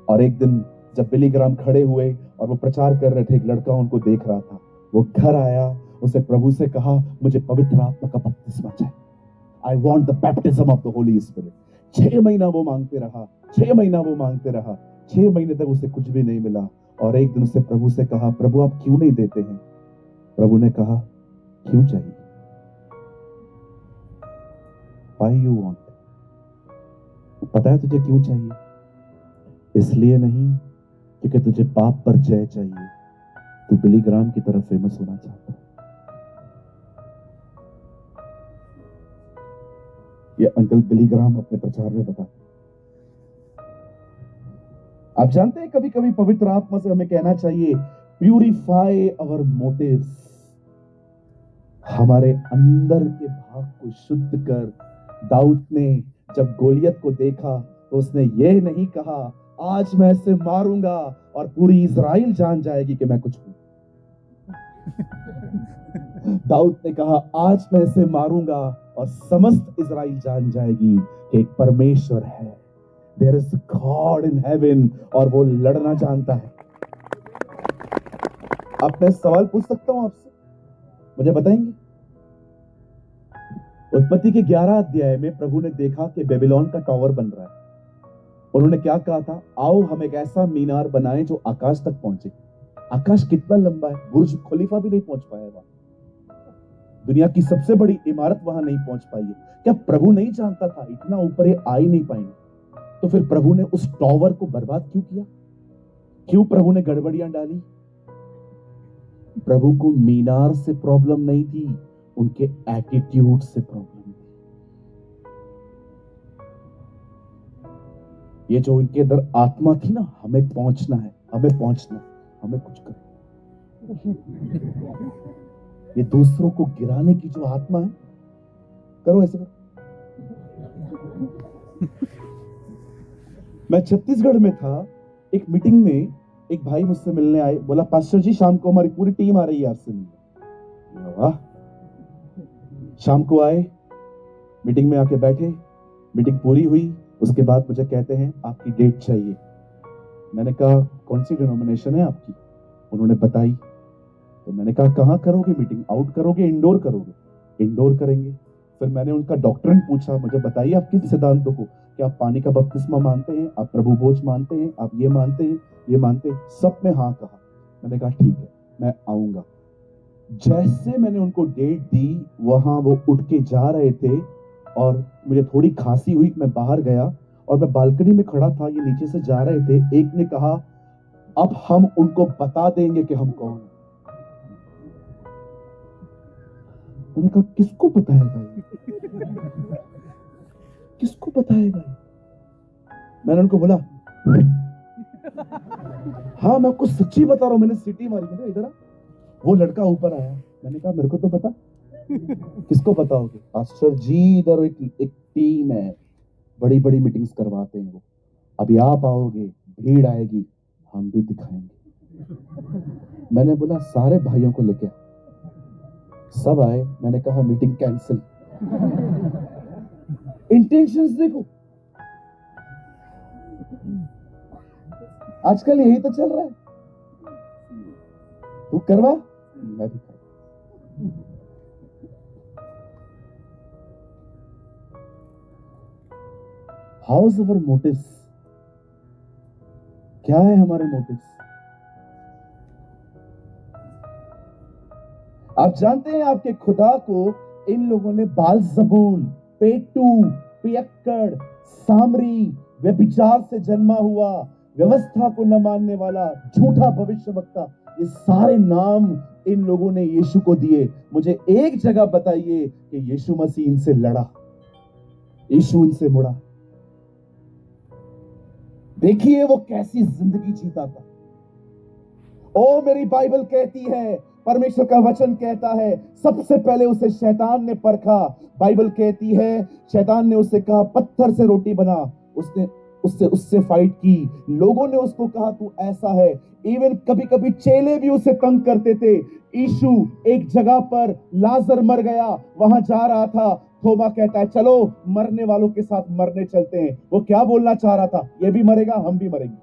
और एक दिन जब बिली ग्राहम खड़े हुए और वो प्रचार कर रहे थे, एक लड़का उनको देख रहा था। वो घर आया, उसे प्रभु से कहा, मुझे पवित्र आत्मा का बपतिस्मा चाहिए, I want the baptism of the Holi spirit. 6 महीना वो मांगते रहा, 6 महीना वो मांगते रहा, 6 महीने तक उसे कुछ भी नहीं मिला। और एक दिन उसने प्रभु से कहा, प्रभु आप क्यों नहीं देते हैं? प्रभु ने कहा, क्यों चाहिए? Why you want? पता है तुझे क्यों चाहिए? इसलिए नहीं क्योंकि तुझे पाप पर जय चाहिए, तू बिली ग्राहम की तरफ फेमस होना चाहता है। ये अंकल बिली ग्राहम अपने प्रचार में बता। आप जानते हैं, कभी कभी पवित्र आत्मा से हमें कहना चाहिए, प्यूरिफाई आवर मोटिव्स, हमारे अंदर के भाग को शुद्ध कर। दाऊद ने जब गोलियत को देखा तो उसने ये नहीं कहा, आज मैं इसे मारूंगा और पूरी इजराइल जान जाएगी कि मैं कुछ हूं। दाऊद ने कहा, आज मैं इसे मारूंगा और समस्त इजराइल जान जाएगी कि एक परमेश्वर है, there is God in heaven, और वो लड़ना जानता है। अब मैं सवाल पूछ सकता हूं आपसे, मुझे बताएंगे? उत्पत्ति के 11 अध्याय में प्रभु ने देखा कि बेबीलोन का टावर बन रहा है। उन्होंने क्या कहा था? आओ हम एक ऐसा मीनार बनाएं जो आकाश तक पहुंचे। आकाश कितना लंबा है? बुर्ज खलीफा भी नहीं पहुंच पाएगा। दुनिया की सबसे बड़ी इमारत वहां नहीं पहुंच पाई है। क्या प्रभु नहीं जानता था इतना ऊपर ये आ ही नहीं पाएंगे? तो फिर प्रभु ने उस टावर को बर्बाद क्यों किया? क्यों प्रभु ने गड़बड़ियां डाली? प्रभु को मीनार से प्रॉब्लम नहीं थी, उनके एटीट्यूड से प्रॉब्लम थी। ये जो इनके अंदर आत्मा थी ना, हमें पहुंचना है, हमें पहुंचना है, हमें कुछ करें। ये दूसरों को गिराने की जो आत्मा है, करो ऐसे करो। मैं छत्तीसगढ़ में था, एक मीटिंग में एक भाई मुझसे मिलने आए, बोला पास्टर जी शाम को हमारी पूरी टीम आ रही है आपसे मिलने। वाह। शाम को आए, मीटिंग में आके बैठे, मीटिंग पूरी हुई, उसके बाद मुझे कहते हैं आपकी डेट चाहिए। मैंने कहा कौन सी डिनोमिनेशन है आपकी? उन्होंने बताई। तो मैंने कहा कहाँ करोगे मीटिंग, आउट करोगे इंडोर करोगे? इंडोर करेंगे। फिर मैंने उनका डॉक्ट्रिन पूछा, मुझे बताइए आप किस सिद्धांतों को, क्या आप पानी का बपतिस्मा मानते हैं, आप प्रभु भोज मानते हैं, आप ये मानते हैं, ये मानते हैं? सब में हाँ कहा। मैंने कहा ठीक है मैं आऊंगा। जैसे मैंने उनको डेट दी, वहां वो उठ के जा रहे थे और मुझे थोड़ी खांसी हुई, मैं बाहर गया और मैं बालकनी में खड़ा था, ये नीचे से जा रहे थे। एक ने कहा अब हम उनको बता देंगे कि हम कौन हैं। मैंने कहा किसको बताएगा ये, किसको बताएगा ये? मैंने उनको बोला हाँ मैं आपको सच्ची बता रहा हूं, मैंने सीटी मारी। मैंने इधर आ। वो लड़का ऊपर आया, मैंने कहा मेरे को तो बता, किसको बताओगे? पास्टर जी इधर एक टीम है, बड़ी बड़ी मीटिंग्स करवाते हैं वो, अभी आप आओगे, भीड़ आएगी, हम भी दिखाएंगे। मैंने बोला सारे भाइयों को लेके आ। सब आए। मैंने कहा मीटिंग कैंसिल। इंटेंशंस देखो, आजकल यही तो चल रहा है, तू करवा मैं भी करवा। How is our motives? क्या है हमारे मोटिव्स? आप जानते हैं आपके खुदा को इन लोगों ने बालजबूल, पेटू, पियक्कड़, सामरी, व्यभिचार से जन्मा हुआ, व्यवस्था को न मानने वाला, झूठा भविष्यवक्ता, ये सारे नाम इन लोगों ने यीशु को दिए। मुझे एक जगह बताइए कि यीशु मसीह इनसे लड़ा, यीशु इनसे मुड़ा। देखिए वो कैसी जिंदगी जीता था। ओ मेरी बाइबल कहती है, परमेश्वर का वचन कहता है, सबसे पहले उसे शैतान ने परखा। बाइबल कहती है शैतान ने उससे कहा पत्थर से रोटी बना, उसने उससे फाइट की। लोगों ने उसको कहा तू ऐसा है। इवन कभी कभी चेले भी उसे तंग करते थे। यीशु एक जगह पर लाजर मर गया, वहां जा रहा था, थोमा कहता है चलो मरने वालों के साथ मरने चलते हैं। वो क्या बोलना चाह रहा था? ये भी मरेगा, हम भी मरेंगे।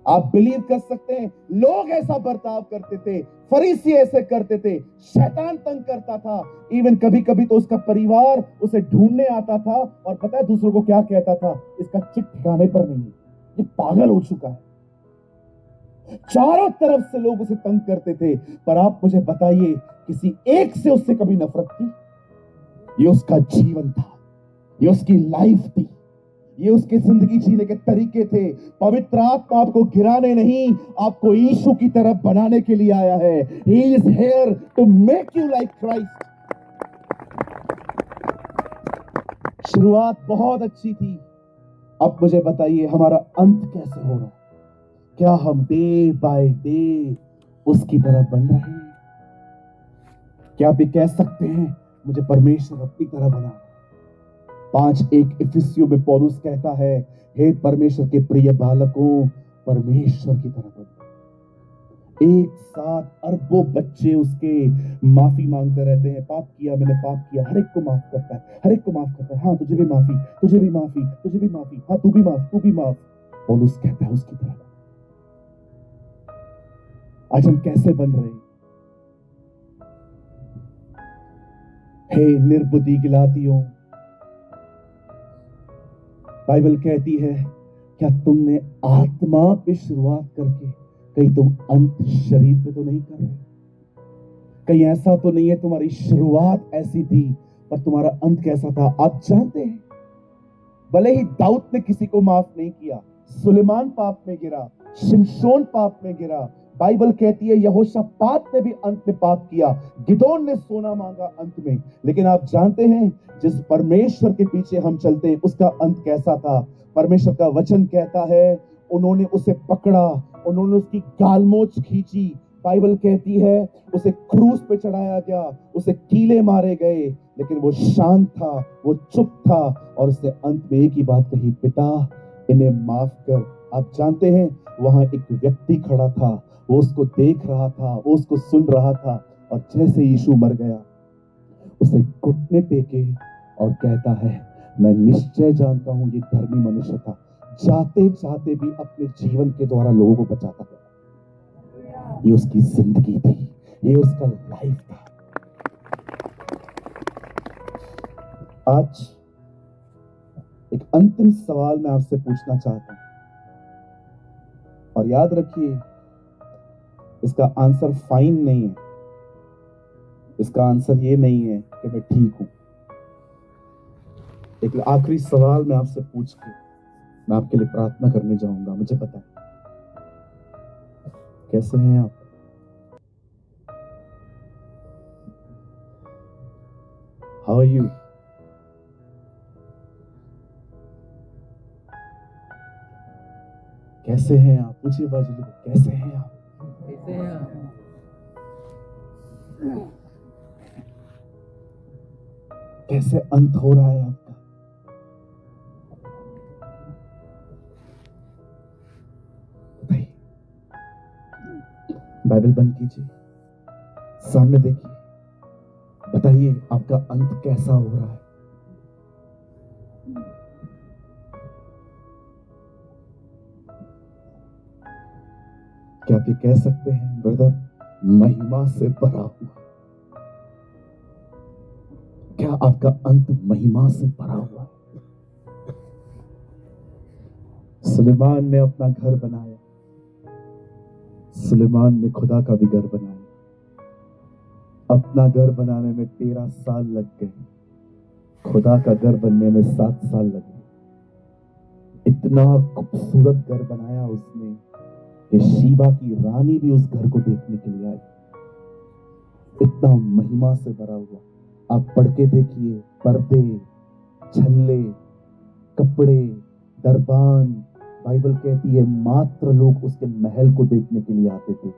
आप बिलीव कर सकते हैं, लोग ऐसा बर्ताव करते थे, फरीसी ऐसे करते थे, शैतान तंग करता था। इवन कभी कभी तो उसका परिवार उसे ढूंढने आता था और पता है दूसरों को क्या कहता था? इसका चिट ठिकाने पर नहीं है, ये पागल हो चुका है। चारों तरफ से लोग उसे तंग करते थे, पर आप मुझे बताइए किसी एक से उससे कभी नफरत की? ये उसका जीवन था, ये उसकी लाइफ थी, ये उसके जिंदगी जीने के तरीके थे। पवित्र आत्मा आपको गिराने नहीं, आपको यीशु की तरफ बनाने के लिए आया है। He is here to make you like Christ। शुरुआत बहुत अच्छी थी, अब मुझे बताइए हमारा अंत कैसे हो रहा है? क्या हम डे बाय डे उसकी तरफ बन रहे हैं? क्या आप ये कह सकते हैं मुझे परमेश्वर अपनी तरह बना? 5:1 इफिसियों में पौलुस कहता है, हे परमेश्वर के प्रिय बालकों, परमेश्वर की तरह बनो। एक साथ अरबों बच्चे उसके माफी मांगते रहते हैं, पाप किया मैंने, पाप किया। हर एक को माफ करता है, हर एक को माफ करता है। हाँ तुझे भी माफी, तुझे भी माफी, तुझे भी माफी, हाँ तू भी माफ, तू भी माफ। पौलुस कहता है उसकी तरह। आज हम कैसे बन रहे हैं? हे निर्बुद्धि गिलातियों, बाइबल कहती है क्या तुमने आत्मा पे शुरुआत करके कहीं तुम अंत शरीर पे तो नहीं कर रहे? कहीं ऐसा तो नहीं है तुम्हारी शुरुआत ऐसी थी पर तुम्हारा अंत कैसा था? आप जानते हैं भले ही दाऊद ने किसी को माफ नहीं किया, सुलेमान पाप में गिरा, शिमशोन पाप में गिरा, बाइबल कहती है यहोशापात ने भी अंत में पाप किया, गिदोन ने सोना मांगा अंत में। लेकिन आप जानते हैं जिस परमेश्वर के पीछे हम चलते हैं उसका अंत कैसा था? परमेश्वर का वचन कहता है उन्होंने उसे पकड़ा, उन्होंने उसकी गालमोच खींची। बाइबल कहती है उसे क्रूस पे चढ़ाया गया, उसे कीले मारे गए, लेकिन वो शांत था, वो चुप था और उसने अंत में एक ही बात कही, पिता इन्हें माफ कर। आप जानते हैं वहां एक व्यक्ति खड़ा था, वो उसको देख रहा था, वो उसको सुन रहा था, और जैसे यीशु मर गया उसे घुटने टेके और कहता है मैं निश्चय जानता हूं ये धर्मी मनुष्य था, जाते जाते भी अपने जीवन के द्वारा लोगों को बचाता है। ये उसकी जिंदगी थी, ये उसका लाइफ था। आज एक अंतिम सवाल मैं आपसे पूछना चाहता हूं, और याद रखिए इसका आंसर फाइन नहीं है, इसका आंसर ये नहीं है कि मैं ठीक हूं। एक आखिरी सवाल मैं आपसे पूछ के मैं आपके लिए प्रार्थना करने जाऊंगा। मुझे पता है कैसे हैं आप, हाउ आर यू, कैसे हैं आप, पूछिए बाजू को, कैसे हैं आप, कैसे हैं आप? कैसे अंत हो रहा है आपका। बताइए, बाइबल बंद कीजिए, सामने देखिए, बताइए आपका अंत कैसा हो रहा है। क्या आप ये कह सकते हैं ब्रदर, महिमा से भरा हुआ? क्या आपका अंत महिमा से भरा हुआ है? सुलेमान ने अपना घर बनाया, सुलेमान ने खुदा का भी घर बनाया। अपना घर बनाने में 13 साल लग गए, खुदा का घर बनने में 7 साल लगे। इतना खूबसूरत घर बनाया उसने कि शीबा की रानी भी उस घर को देखने के लिए आई। इतना महिमा से भरा हुआ। आप पढ़ के देखिए, पर्दे, छल्ले, कपड़े, दरबान, बाइबल कहती है मात्र लोग उसके महल को देखने के लिए आते थे।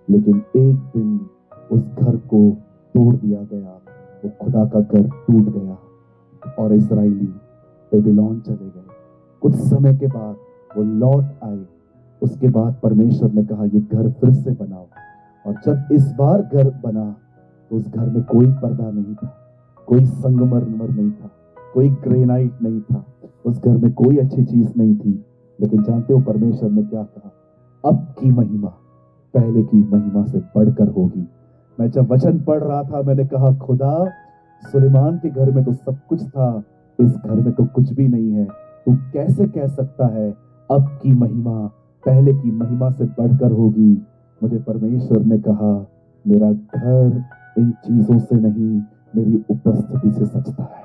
लेकिन एक दिन उस घर को तोड़ दिया गया, वो खुदा का घर टूट गया और इस्राएली बेबीलोन चले गए। कुछ समय के बाद वो लौट आए। उसके बाद परमेश्वर ने कहा ये घर फिर से बनाओ, और जब इस बार घर बना तो उस घर में कोई पर्दा नहीं था, कोई संगमरमर नहीं था, कोई ग्रेनाइट नहीं था, उस घर में कोई अच्छी चीज नहीं थी। लेकिन जानते हो परमेश्वर ने क्या कहा? अब की महिमा पहले की महिमा से बढ़कर होगी। मैं जब वचन पढ़ रहा था मैंने कहा खुदा, सुलेमान के घर में तो सब कुछ था, इस घर में तो कुछ भी नहीं है। तू कैसे कह सकता है अब की महिमा पहले की महिमा से बढ़कर होगी? मुझे परमेश्वर ने कहा मेरा घर इन चीजों से नहीं, मेरी उपस्थिति से सजता है।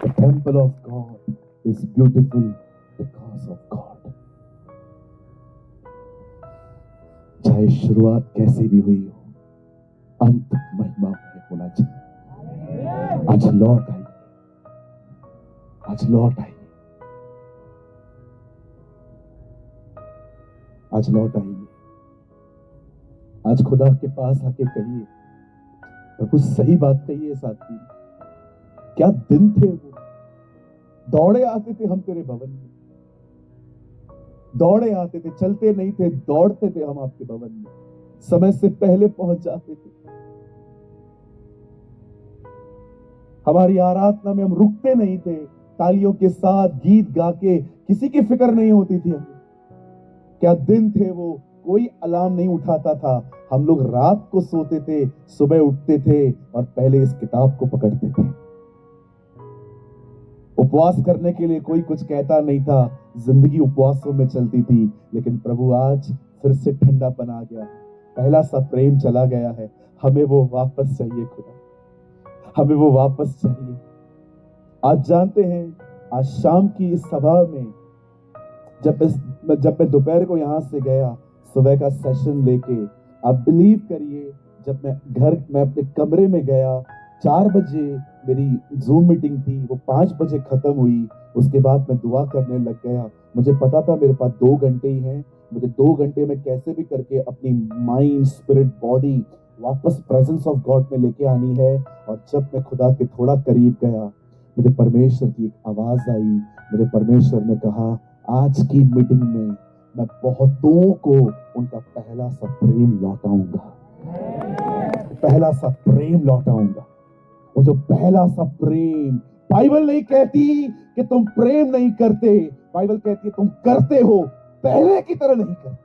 The temple of God is beautiful because of God. चाहे शुरुआत कैसे भी हुई हो, अंत महिमामय होना चाहिए। आज लौट आइए, आज लौट आइए, आज लौट आइए। आज खुदा के पास आके कहिए, प्रभु सही बात कही है साथी, क्या दिन थे वो। दौड़े आते थे हम तेरे भवन में, दौड़े आते थे, चलते नहीं थे, दौड़ते थे हम आपके भवन में, समय से पहले पहुंच जाते थे। हमारी आराधना में हम रुकते नहीं थे, तालियों के साथ गीत गा के, किसी की फिक्र नहीं होती थी हमें। क्या दिन थे वो, कोई अलार्म नहीं उठाता था। हम लोग रात को सोते थे, सुबह उठते थे और पहले इस किताब को पकड़ते थे। उपवास करने के लिए कोई कुछ कहता नहीं था, जिंदगी उपवासों में चलती थी। लेकिन प्रभु आज फिर से ठंडापन आ गया, पहला सा प्रेम चला गया है। हमें वो वापस चाहिए खुदा, हमें वो वापस चाहिए। आज जानते हैं, आज शाम की इस सभा में जब मैं दोपहर को यहां से गया सुबह का सेशन लेके, आप बिलीव करिए, जब मैं अपने कमरे में गया, 4 बजे मेरी जूम मीटिंग थी, वो 5 बजे खत्म हुई। उसके बाद मैं दुआ करने लग गया। मुझे पता था मेरे पास 2 घंटे ही हैं, मुझे 2 घंटे में कैसे भी करके अपनी माइंड, स्पिरिट, बॉडी वापस प्रेजेंस ऑफ गॉड में लेके आनी है। और जब मैं खुदा के थोड़ा करीब गया, मुझे परमेश्वर की एक आवाज आई। मुझे परमेश्वर ने कहा आज की मीटिंग में मैं बहुतों को उनका पहला सा प्रेम लौटाऊंगा, पहला सा प्रेम लौटाऊंगा। वो जो पहला सा प्रेम, बाइबल नहीं कहती कि तुम प्रेम नहीं करते, बाइबल कहती है तुम करते हो। पहले की तरह नहीं कर,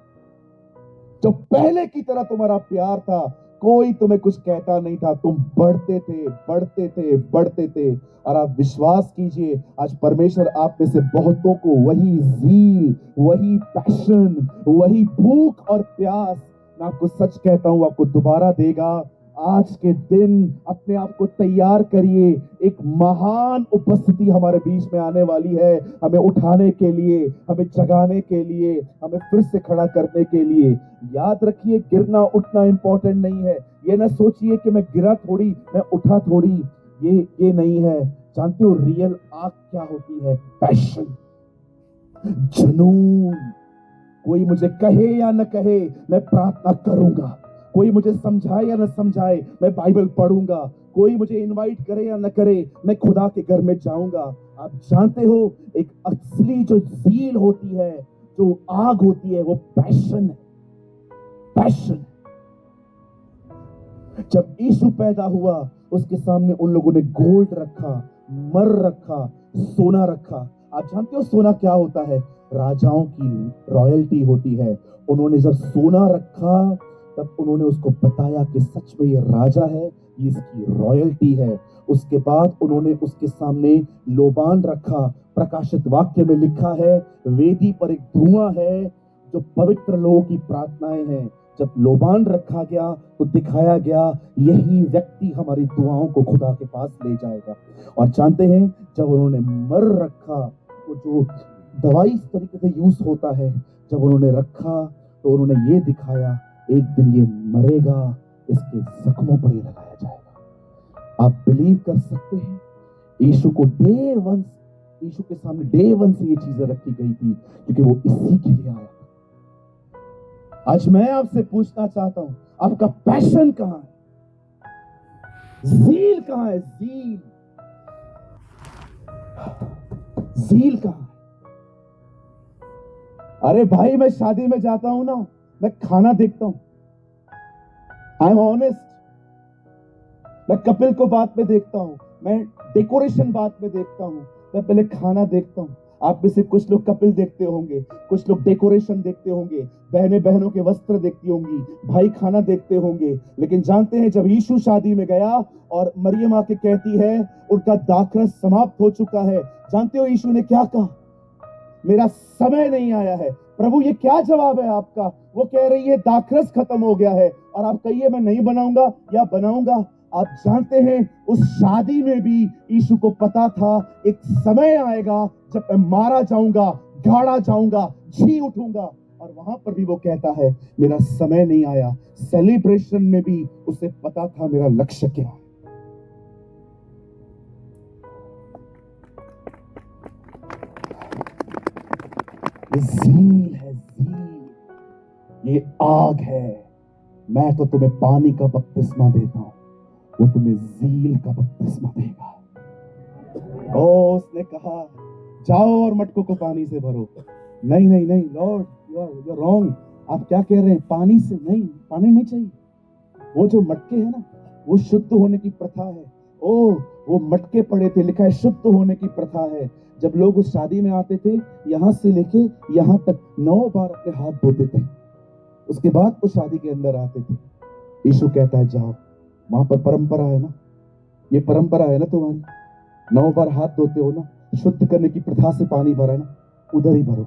जो पहले की तरह तुम्हारा प्यार था, कोई तुम्हें कुछ कहता नहीं था, तुम बढ़ते थे, बढ़ते थे, बढ़ते थे। और आप विश्वास कीजिए, आज परमेश्वर आप में से बहुतों को वही ज़ील, वही पैशन, वही भूख और प्यास, मैं आपको सच कहता हूं, आपको दोबारा देगा। आज के दिन अपने आप को तैयार करिए, एक महान उपस्थिति हमारे बीच में आने वाली है, हमें उठाने के लिए, हमें जगाने के लिए, हमें फिर से खड़ा करने के लिए। याद रखिए, गिरना उठना इंपॉर्टेंट नहीं है। ये ना सोचिए कि मैं गिरा थोड़ी, मैं उठा थोड़ी, ये नहीं है। जानते हो रियल आग क्या होती है? पैशन, जुनून। कोई मुझे कहे या न कहे, मैं प्रार्थना करूंगा। कोई मुझे समझाए या न समझाए, मैं बाइबल पढ़ूंगा। कोई मुझे इनवाइट करे या न करे, मैं खुदा के घर में जाऊंगा। आप जानते हो, एक असली जो ज़ील होती है, जो आग होती है, वो पैशन है। पैशन। जब यीशु पैदा हुआ, उसके सामने उन लोगों ने गोल्ड रखा, मर रखा, सोना रखा। आप जानते हो सोना क्या होता है? राजाओं की रॉयल्टी होती है। उन्होंने जब सोना रखा, तब उन्होंने उसको बताया कि सच में ये राजा है, ये इसकी रॉयल्टी है। उसके बाद उन्होंने उसके सामने लोबान रखा। प्रकाशित वाक्य में लिखा है, वेदी पर एक धुआं है जो पवित्र लोगों की प्रार्थनाएं हैं। जब लोबान रखा गया तो दिखाया गया, यही व्यक्ति हमारी दुआओं को खुदा के पास ले जाएगा। और जानते हैं, जब उन्होंने मर रखा, वो जो दवाई इस तरीके से यूज होता है, जब उन्होंने रखा तो उन्होंने ये दिखाया, एक दिन ये मरेगा, इसके जख्मों पर ही लगाया जाएगा। आप बिलीव कर सकते हैं, यीशु को डे वन, यीशु के सामने डे वन से ये चीजें रखी गई थी, क्योंकि वो इसी के लिए आया। आज मैं आपसे पूछना चाहता हूं, आपका पैशन कहां है? ज़ील कहां है? ज़ील, ज़ील कहां है? अरे भाई, मैं शादी में जाता हूं ना, मैं खाना देखता हूं। I am honest. मैं कपिल को बाद में देखता हूं, मैं डेकोरेशन बाद में देखता हूं, मैं पहले खाना देखता हूं। आप में से कुछ लोग कपिल देखते होंगे, कुछ लोग डेकोरेशन देखते होंगे, बहनें बहनों के वस्त्र देखती होंगी, भाई खाना देखते होंगे। लेकिन जानते हैं, जब यीशु शादी में गया और मरियम आके कहती है उनका दाखरस समाप्त हो चुका है, जानते हो यीशु ने क्या कहा? मेरा समय नहीं आया है। प्रभु, ये क्या जवाब है आपका? वो कह रही है दाखरस खत्म हो गया है, और आप कहिए मैं नहीं बनाऊंगा या बनाऊंगा। आप जानते हैं, उस शादी में भी यीशु को पता था एक समय आएगा जब मैं मारा जाऊंगा, गाड़ा जाऊंगा, जी उठूंगा। और वहां पर भी वो कहता है मेरा समय नहीं आया। सेलिब्रेशन में भी उसे पता था मेरा लक्ष्य क्या है। ज़ील है, ज़ील, ये आग है। मैं तो तुम्हें पानी का बपतिस्मा देता हूं, वो तुम्हें ज़ील का बपतिस्मा देगा। ओ, उसने कहा जाओ और मटकों को पानी से भरो। नहीं नहीं नहीं, लॉर्ड, यू आर रॉन्ग। आप क्या कह रहे हैं? पानी से नहीं, पानी नहीं चाहिए। वो जो मटके है ना, वो शुद्ध होने की प्रथा है। ओ, वो मटके पड़े थे, लिखा है शुद्ध होने की प्रथा है। जब लोग उस शादी में आते थे, यहां से लेके यहां तक 9 बार अपने हाथ धोते थे, उसके बाद वो शादी के अंदर आते थे। यीशु कहता है जाओ, वहां पर परंपरा है ना, ये परंपरा है ना तुम्हारी, 9 बार हाथ धोते हो ना, शुद्ध करने की प्रथा से पानी भरा ना, उधर ही भरो।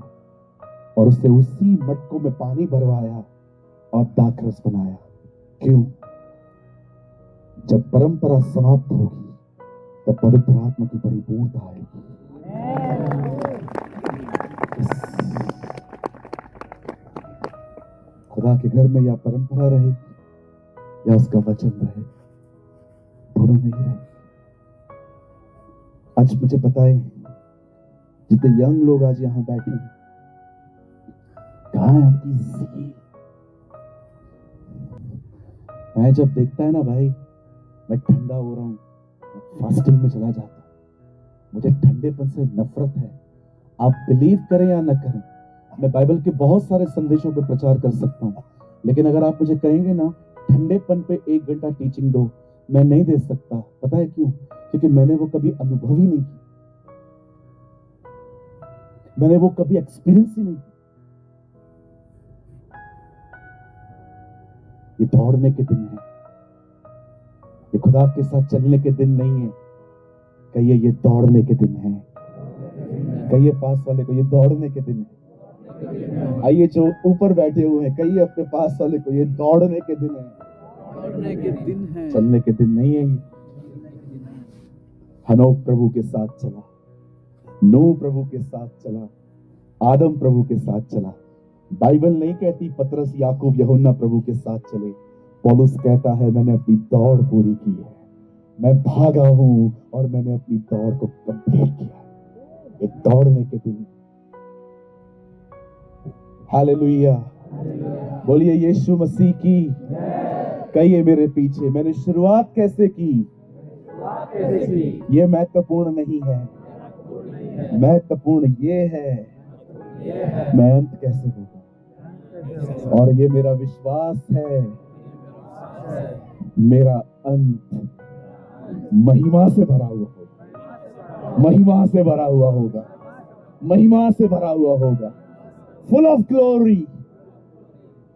और उससे उसी मटकों में पानी भरवाया और दाखरस बनाया। क्यों? जब परंपरा समाप्त होगी, तब पवित्र आत्मा की परिपूर्णता आएगी। खुदा के घर में या परंपरा रहेगी या उसका वचन रहे, दोनों नहीं रहे। आज मुझे बताएं, जितने यंग लोग आज यहां बैठे हैं, कहां है आपकी ज़ील? मैं जब देखता है ना भाई, मैं ठंडा हो रहा हूं, फास्टिंग में चला जाता हूं। मुझे ठंडेपन से नफरत है। आप बिलीव करें या न करें, मैं बाइबल के बहुत सारे संदेशों पे प्रचार कर सकता हूं, लेकिन अगर आप मुझे कहेंगे ना ठंडेपन पे 1 घंटा टीचिंग दो, मैं नहीं दे सकता। पता है क्यों? क्योंकि मैंने वो कभी अनुभव ही नहीं, मैंने वो कभी एक्सपीरियंस ही नहीं। दौड़ने के दिन है, ये खुदा के साथ चलने के दिन नहीं है। कहिए ये दौड़ने के दिन है। कहिए पास वाले को ये दौड़ने के दिन है। आइए जो ऊपर बैठे हुए हैं, कहिए अपने पास वाले को ये दौड़ने के दिन है, दौड़ने के दिन है, चलने के दिन नहीं है। ये हनोक प्रभु के साथ चला, नूह प्रभु के साथ चला, आदम प्रभु के साथ चला। बाइबल नहीं कहती पतरस याकूब यूहन्ना प्रभु के साथ चले। पौलुस कहता है मैंने अपनी दौड़ पूरी की है, मैं भागा हूं और मैंने अपनी दौड़ को कंप्लीट किया। ये दौड़ने के दिन। हालेलुया, बोलिए यीशु मसीह की। कहिए मेरे पीछे, मैंने शुरुआत कैसे की? ये महत्वपूर्ण नहीं है, महत्वपूर्ण ये है मैं अंत कैसे होगा। और ये मेरा विश्वास है, मेरा अंत महिमा से भरा हुआ होगा, महिमा से भरा हुआ होगा, महिमा से भरा हुआ होगा, फुल ऑफ ग्लोरी।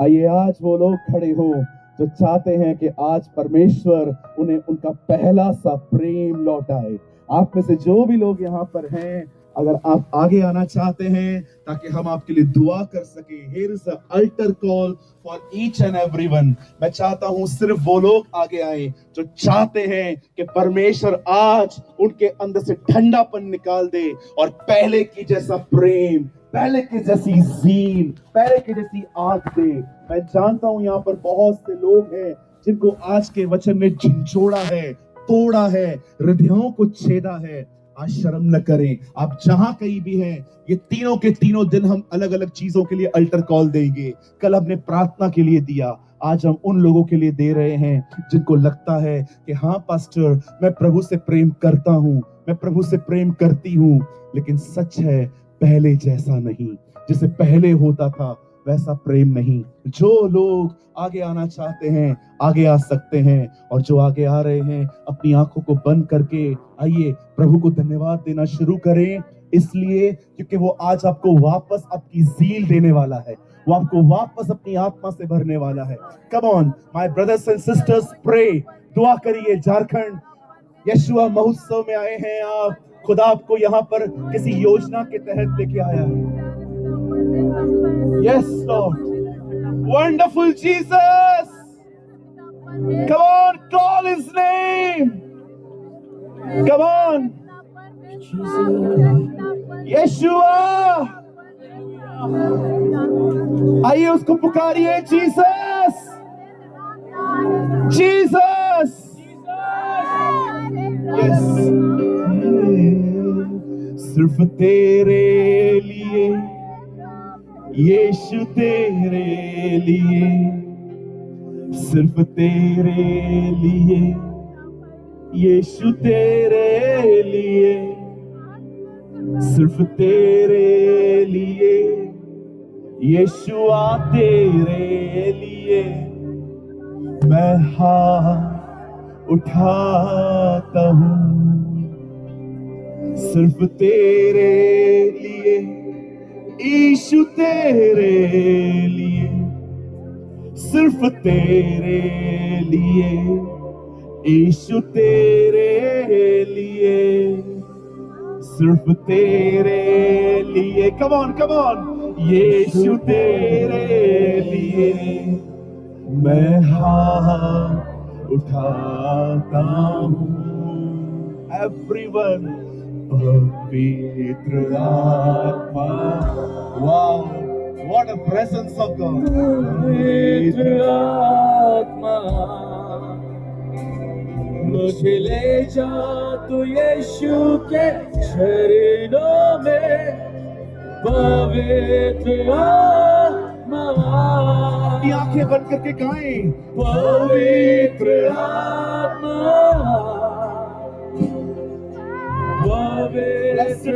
आइए आज वो लोग खड़े हो जो चाहते हैं कि आज परमेश्वर उन्हें उनका पहला सा प्रेम लौटाए। आप में से जो भी लोग यहाँ पर हैं, अगर आप आगे आना चाहते हैं ताकि हम आपके लिए दुआ कर सके, here is a alter call for each and everyone. मैं चाहता हूं सिर्फ वो लोग आगे आए जो चाहते हैं कि परमेश्वर आज उनके अंदर से ठंडापन निकाल दे और पहले की जैसा प्रेम, पहले की जैसी ज़ीन, पहले की जैसी आग दे। मैं जानता हूं यहाँ पर बहुत से लोग हैं जिनको आज के वचन ने झंझोड़ा है, तोड़ा है, हृदयों को छेदा है। आज शर्म न करें, आप जहां कहीं भी हैं, ये तीनों के तीनों दिन हम अलग अलग चीजों के लिए अल्टर कॉल देंगे। कल हमने प्रार्थना के लिए दिया, आज हम उन लोगों के लिए दे रहे हैं जिनको लगता है कि हाँ पास्टर, मैं प्रभु से प्रेम करता हूं, मैं प्रभु से प्रेम करती हूं, लेकिन सच है पहले जैसा नहीं, जैसे पहले होता था वैसा प्रेम नहीं। जो लोग आगे आना चाहते हैं आगे आ सकते हैं, और जो आगे आ रहे हैं अपनी आंखों को बंद करके आइए प्रभु को धन्यवाद देना शुरू करें, इसलिए क्योंकि वो आज आपको वापस आपकी ज़ील देने वाला है, वो आपको वापस अपनी आत्मा से भरने वाला है। Come on my brothers and sisters, pray, दुआ करिए। झारखंड यशुआ महोत्सव में आए हैं आप, खुदा आपको यहाँ पर किसी योजना के तहत लेके आया है। Yes, Lord. Wonderful Jesus. Come on, call his name. Come on. Yeshua. आइए उसको पुकारिए, जीसस, जीसस। Yes. सिर्फ तेरे लिए, यीशु तेरे लिए, सिर्फ तेरे लिए, यीशु तेरे लिए, सिर्फ तेरे लिए, यीशुआ तेरे लिए मैं हाथ उठाता हूँ। सिर्फ तेरे लिए, यीशु तेरे लिए, सिर्फ तेरे लिए, यीशु तेरे लिए, सिर्फ तेरे लिए। कम ऑन, यीशु तेरे लिए मैं हाथ उठाता हूँ। एवरीवन, पवित्र आत्मा, wow, what a presence of God. पवित्र आत्मा मुझे ले जा तू यीशु के चरणों में। पवित्र आत्मा, आंखें बंद करके गाएं। पवित्र आत्मा, Blessed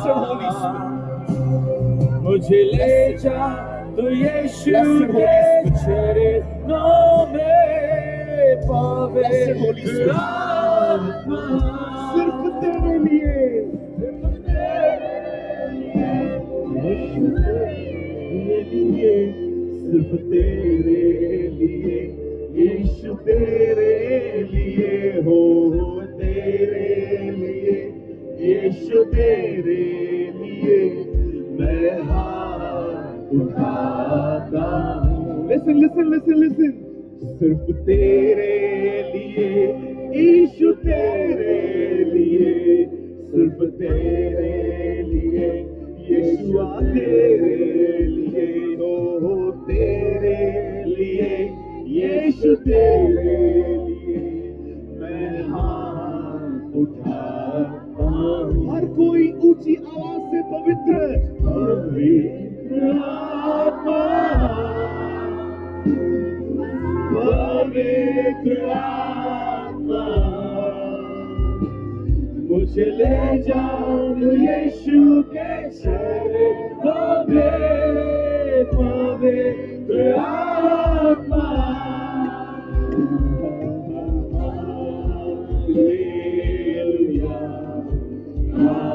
Holy Spirit, मुझे ले जा तू यीशु के चरणों में। पवित्र आत्मा सिर्फ तेरे लिए, यीशु तेरे लिए, सिर्फ तेरे तेरे लिए मैं हाथ उठाता हूँ। Listen, listen, listen, listen. सिर्फ तेरे लिए यीशु, तेरे लिए, सिर्फ तेरे लिए यीशुआ, तेरे लिए, हो तेरे लिए यीशु, तेरे लिए मैं हाथ उठाता हूँ। हर कोई ऊंची आवाज से पवित्र पवित्र आत्मा, पवित्र आत्मा, मुझे ले जाओ यीशु के चरणों में। पवित्र आत्मा, हालेलुया, हालेलुया,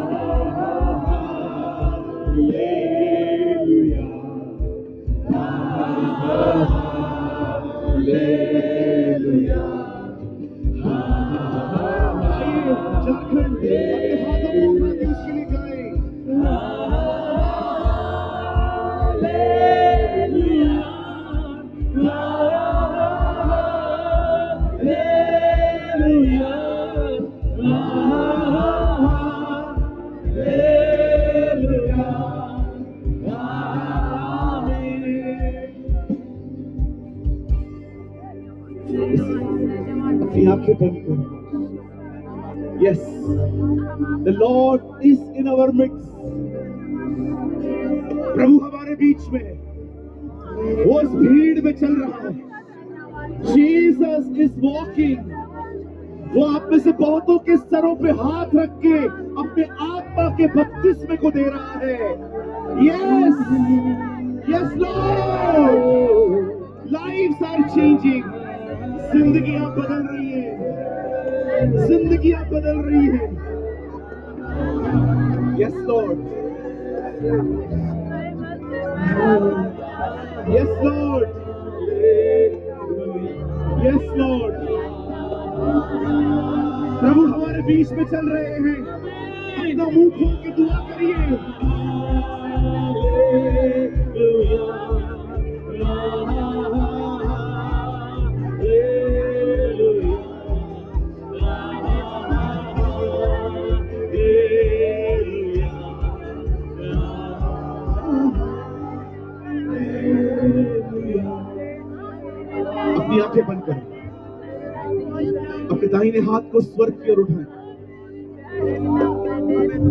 हालेलुया। झारखंड अपने हाथों को उठा के उसके लिए गाएं। हालेलुया, हालेलुया, हालेलुया, आमीन। अपनी आंखें बंद करो। Yes, the Lord is in our midst. प्रभु हमारे बीच में, वो इस भीड़ में चल रहा है। Jesus is walking. वो आप में से बहुतों के सरों पे हाथ रख के अपने आत्मा के बपतिस्मे को दे रहा है। Yes, yes Lord. Lives are changing. जिंदगियां बदल रही हैं, जिंदगियां बदल रही हैं। Yes Lord, yes Lord, yes Lord। प्रभु हमारे बीच में चल रहे हैं। अपना मुंह खोल के दुआ करिए। अपनी आंखें बंद करें, अपने दाहिने हाथ को स्वर्ग की ओर उठाएं।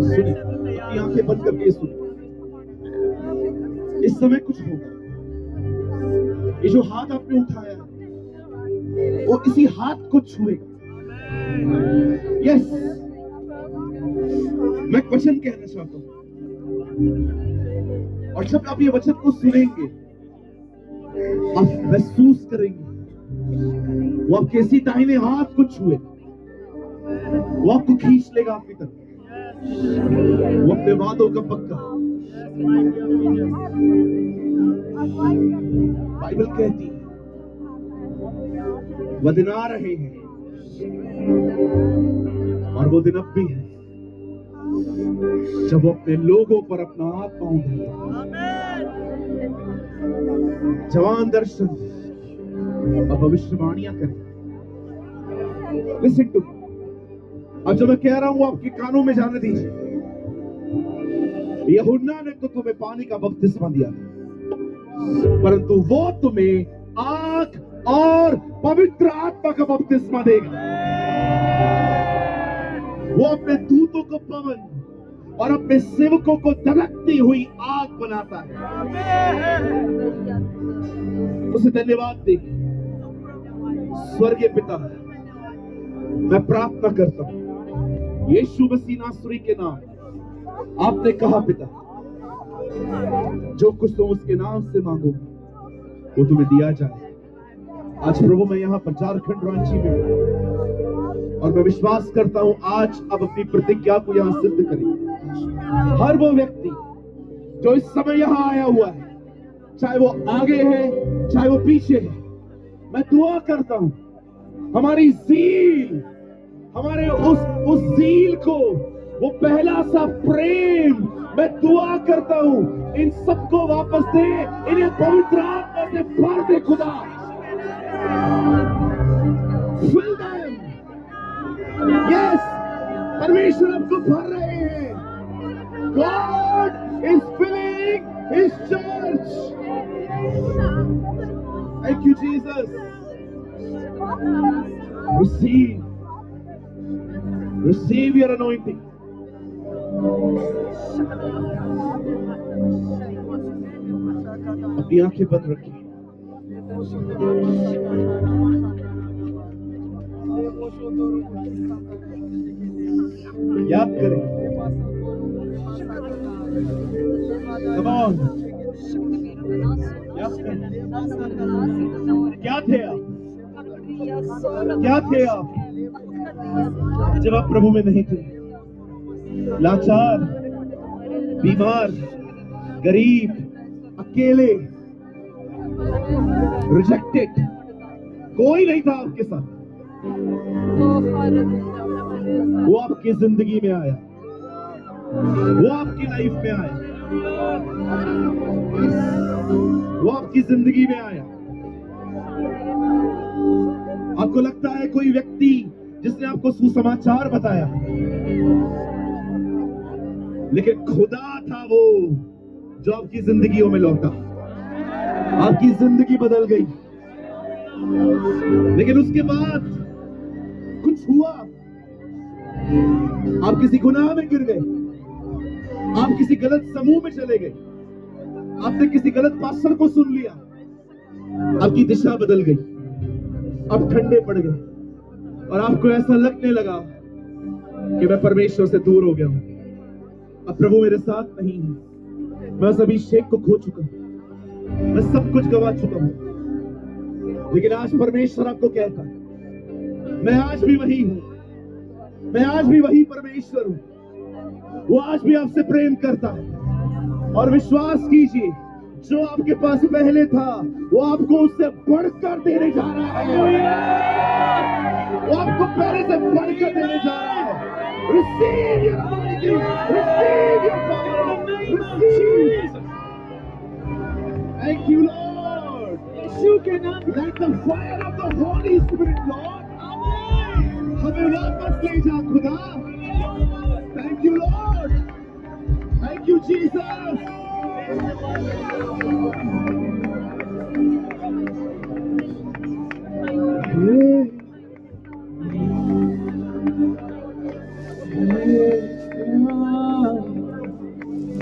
सुनिए, अपनी आंखें बंद करके सुनिए। इस समय कुछ होगा। ये जो हाथ आपने उठाया है, वो इसी हाथ को छुएगा। यस, मैं एक वचन कहना चाहता हूं, और जब आप ये वचन को सुनेंगे, आप महसूस करेंगे वो आपके इसी दाहिने हाथ को छुए, वो आपको खींच लेगा आपकी तरफ। वो अपने वादों का पक्का। बाइबल कहती है वह दिन आ रहे हैं, और वो दिन अब भी है, जब वो अपने लोगों पर अपना आत्मा उठाएगा। जवान दर्शन और भविष्यवाणियां करें। लिसन टू, अब जो मैं कह रहा हूं आपके कानों में जाने दीजिए। यूहन्ना ने तो तुम्हें पानी का बपतिस्मा दिया था, परंतु वो तुम्हें आग और पवित्र आत्मा का बपतिस्मा देगा। वो अपने दूतों को पवन और अपने सेवकों को दहकती हुई आग बनाता है। उसे धन्यवाद देंगे। स्वर्गीय पिता, मैं प्रार्थना करता हूं यीशु मसीह नासरी के नाम। आपने कहा पिता, जो कुछ तुम उसके नाम से मांगो वो तुम्हें दिया जाए। आज प्रभु मैं यहाँ पर झारखंड रांची में हूं, और मैं विश्वास करता हूं आज अब अपनी प्रतिज्ञा को यहाँ सिद्ध करें। हर वो व्यक्ति जो इस समय यहाँ आया हुआ है, चाहे वो आगे है चाहे वो पीछे है, मैं दुआ करता हूं हमारी ज़ील, हमारे उस ज़ील को वो पहला सा प्रेम मैं दुआ करता हूं इन सबको वापस दे, इन्हें पवित्र आत्मा से भर दे खुदा। Fill them. Yes, परमेश्वर आपको भर रहे हैं। God is filling His church. Thank you, Jesus. Receive your anointing. अपनी आंखें बंद रखिए। याद करें। Come on. याद करें। क्या थे आप? क्या थे आप जब आप प्रभु में नहीं थे? लाचार, बीमार, गरीब, अकेले, रिजेक्टेड, कोई नहीं था आपके साथ। वो आपकी जिंदगी में आया, वो आपकी लाइफ में आया, वो आपकी जिंदगी में आया। आपको लगता है कोई व्यक्ति जिसने आपको सुसमाचार बताया, लेकिन खुदा था वो जो आपकी जिंदगियों में लौटा। आपकी जिंदगी बदल गई, लेकिन उसके बाद कुछ हुआ। आप किसी गुनाह में गिर गए, आप किसी गलत समूह में चले गए, आपने किसी गलत पास्टर को सुन लिया, आपकी दिशा बदल गई, आप ठंडे पड़ गए और आपको ऐसा लगने लगा कि मैं परमेश्वर से दूर हो गया हूं, अब प्रभु मेरे साथ नहीं है, मैं उस अभिषेक को खो चुका हूं, मैं सब कुछ गवा चुका हूं। लेकिन आज परमेश्वर आपको कहता है, मैं आज भी वही हूं, मैं आज भी वही परमेश्वर हूं। वो आज भी आपसे प्रेम करता है और विश्वास कीजिए, जो आपके पास पहले था वो आपको उससे बढ़कर देने जा रहा है। वो आपको पहले से बढ़कर देने जा रहा है। Receive your anointing, receive your power, receive. Thank you, Lord. Let the fire of the Holy Spirit, Lord, हमें वापस ले जा खुदा। Thank you, Lord. Thank you, Jesus.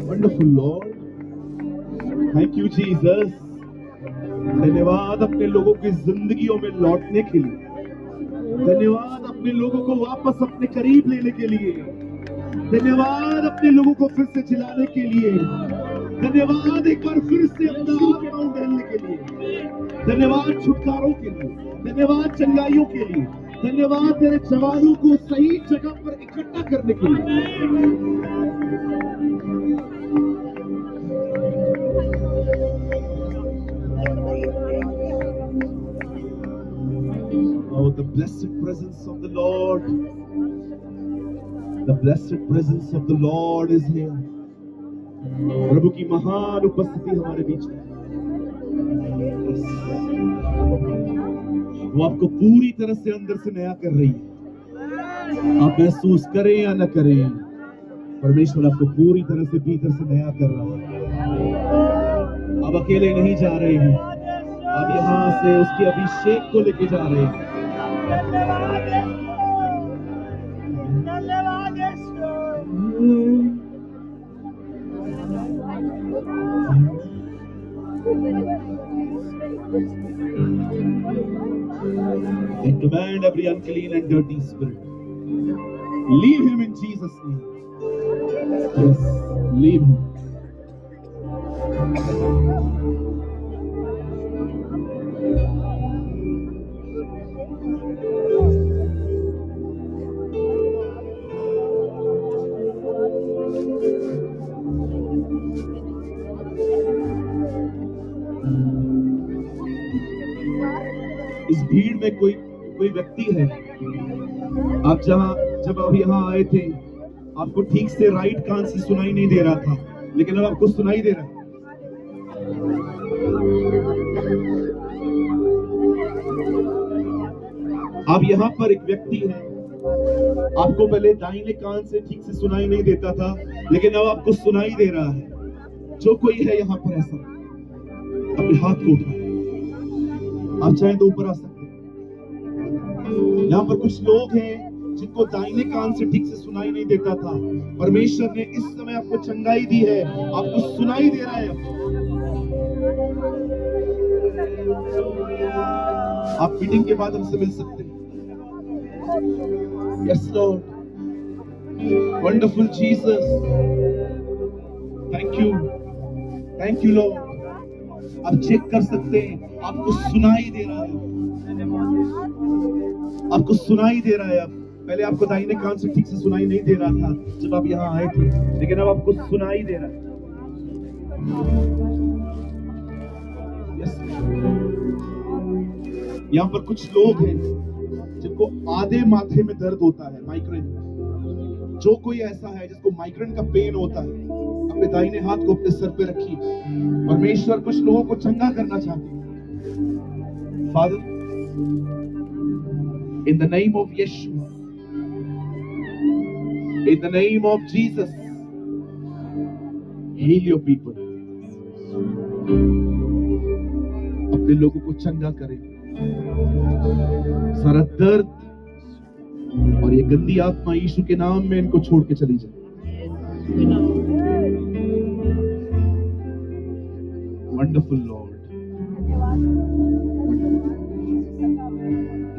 Wonderful Lord. Thank you, Jesus. धन्यवाद अपने लोगों की जिंदगियों में लौटने के लिए, धन्यवाद अपने लोगों को वापस अपने करीब लेने के लिए, धन्यवाद अपने लोगों को फिर से जिलाने के लिए, धन्यवाद एक बार फिर से अपना आत्मा उड़ाने के लिए, धन्यवाद छुटकारों के लिए, धन्यवाद चंगाइयों के लिए, धन्यवाद तेरे जवानों को सही जगह पर इकट्ठा करने के लिए। Oh, the blessed presence of the Lord. The blessed presence of the Lord is here. प्रभु की महान उपस्थिति हमारे बीच में। वो आपको पूरी तरह से अंदर से नया कर रही है। आप महसूस करें या न करें, परमेश्वर आपको पूरी तरह से भीतर से नया कर रहा है। आप अकेले नहीं जा रहे हैं, आप यहाँ से उसके अभिषेक को लेके जा रहे हैं। And command every unclean and dirty spirit, leave him in Jesus' name. Yes, leave him. इस भीड़ में कोई व्यक्ति है, आप जब आप यहाँ आए थे, आपको ठीक से राइट कान से सुनाई नहीं दे रहा था, लेकिन अब आपको सुनाई दे रहा है। अब यहाँ पर एक व्यक्ति है, आपको पहले दाहिने कान से ठीक से सुनाई नहीं देता था, लेकिन अब आपको सुनाई दे रहा है। जो कोई है यहाँ पर ऐसा, अपने हाथ को उठाए, आप चाहे तो ऊपर आ सकते हैं। यहाँ पर कुछ लोग हैं जिनको दाहिने कान से ठीक से सुनाई नहीं देता था, परमेश्वर ने इस समय आपको चंगाई दी है, आपको सुनाई दे रहा है। आप मीटिंग के बाद हमसे मिल सकते हैं। Yes, Lord. Wonderful Jesus. Thank you. Thank you, Lord. आप चेक कर सकते हैं, आपको सुनाई दे रहा है, आपको सुनाई दे रहा है। अब पहले आपको दाहिने कान से ठीक से सुनाई नहीं दे रहा था जब आप यहाँ आए थे, लेकिन अब आपको सुनाई दे रहा है। Yes. यहाँ पर कुछ लोग हैं जिनको आधे माथे में दर्द होता है, माइग्रेन। जो कोई ऐसा है जिसको माइग्रेन का पेन होता है, अपने दाहिने हाथ को अपने सर पे रखिए। परमेश्वर कुछ लोगों को चंगा करना चाहते हैं। Father, in the name of Yeshua, in the name of Jesus, heal your people. अपने लोगों को चंगा करें। सारा दर्द और ये गंदी आत्मा यीशु के नाम में इनको छोड़ के चली जाए। Wonderful lord,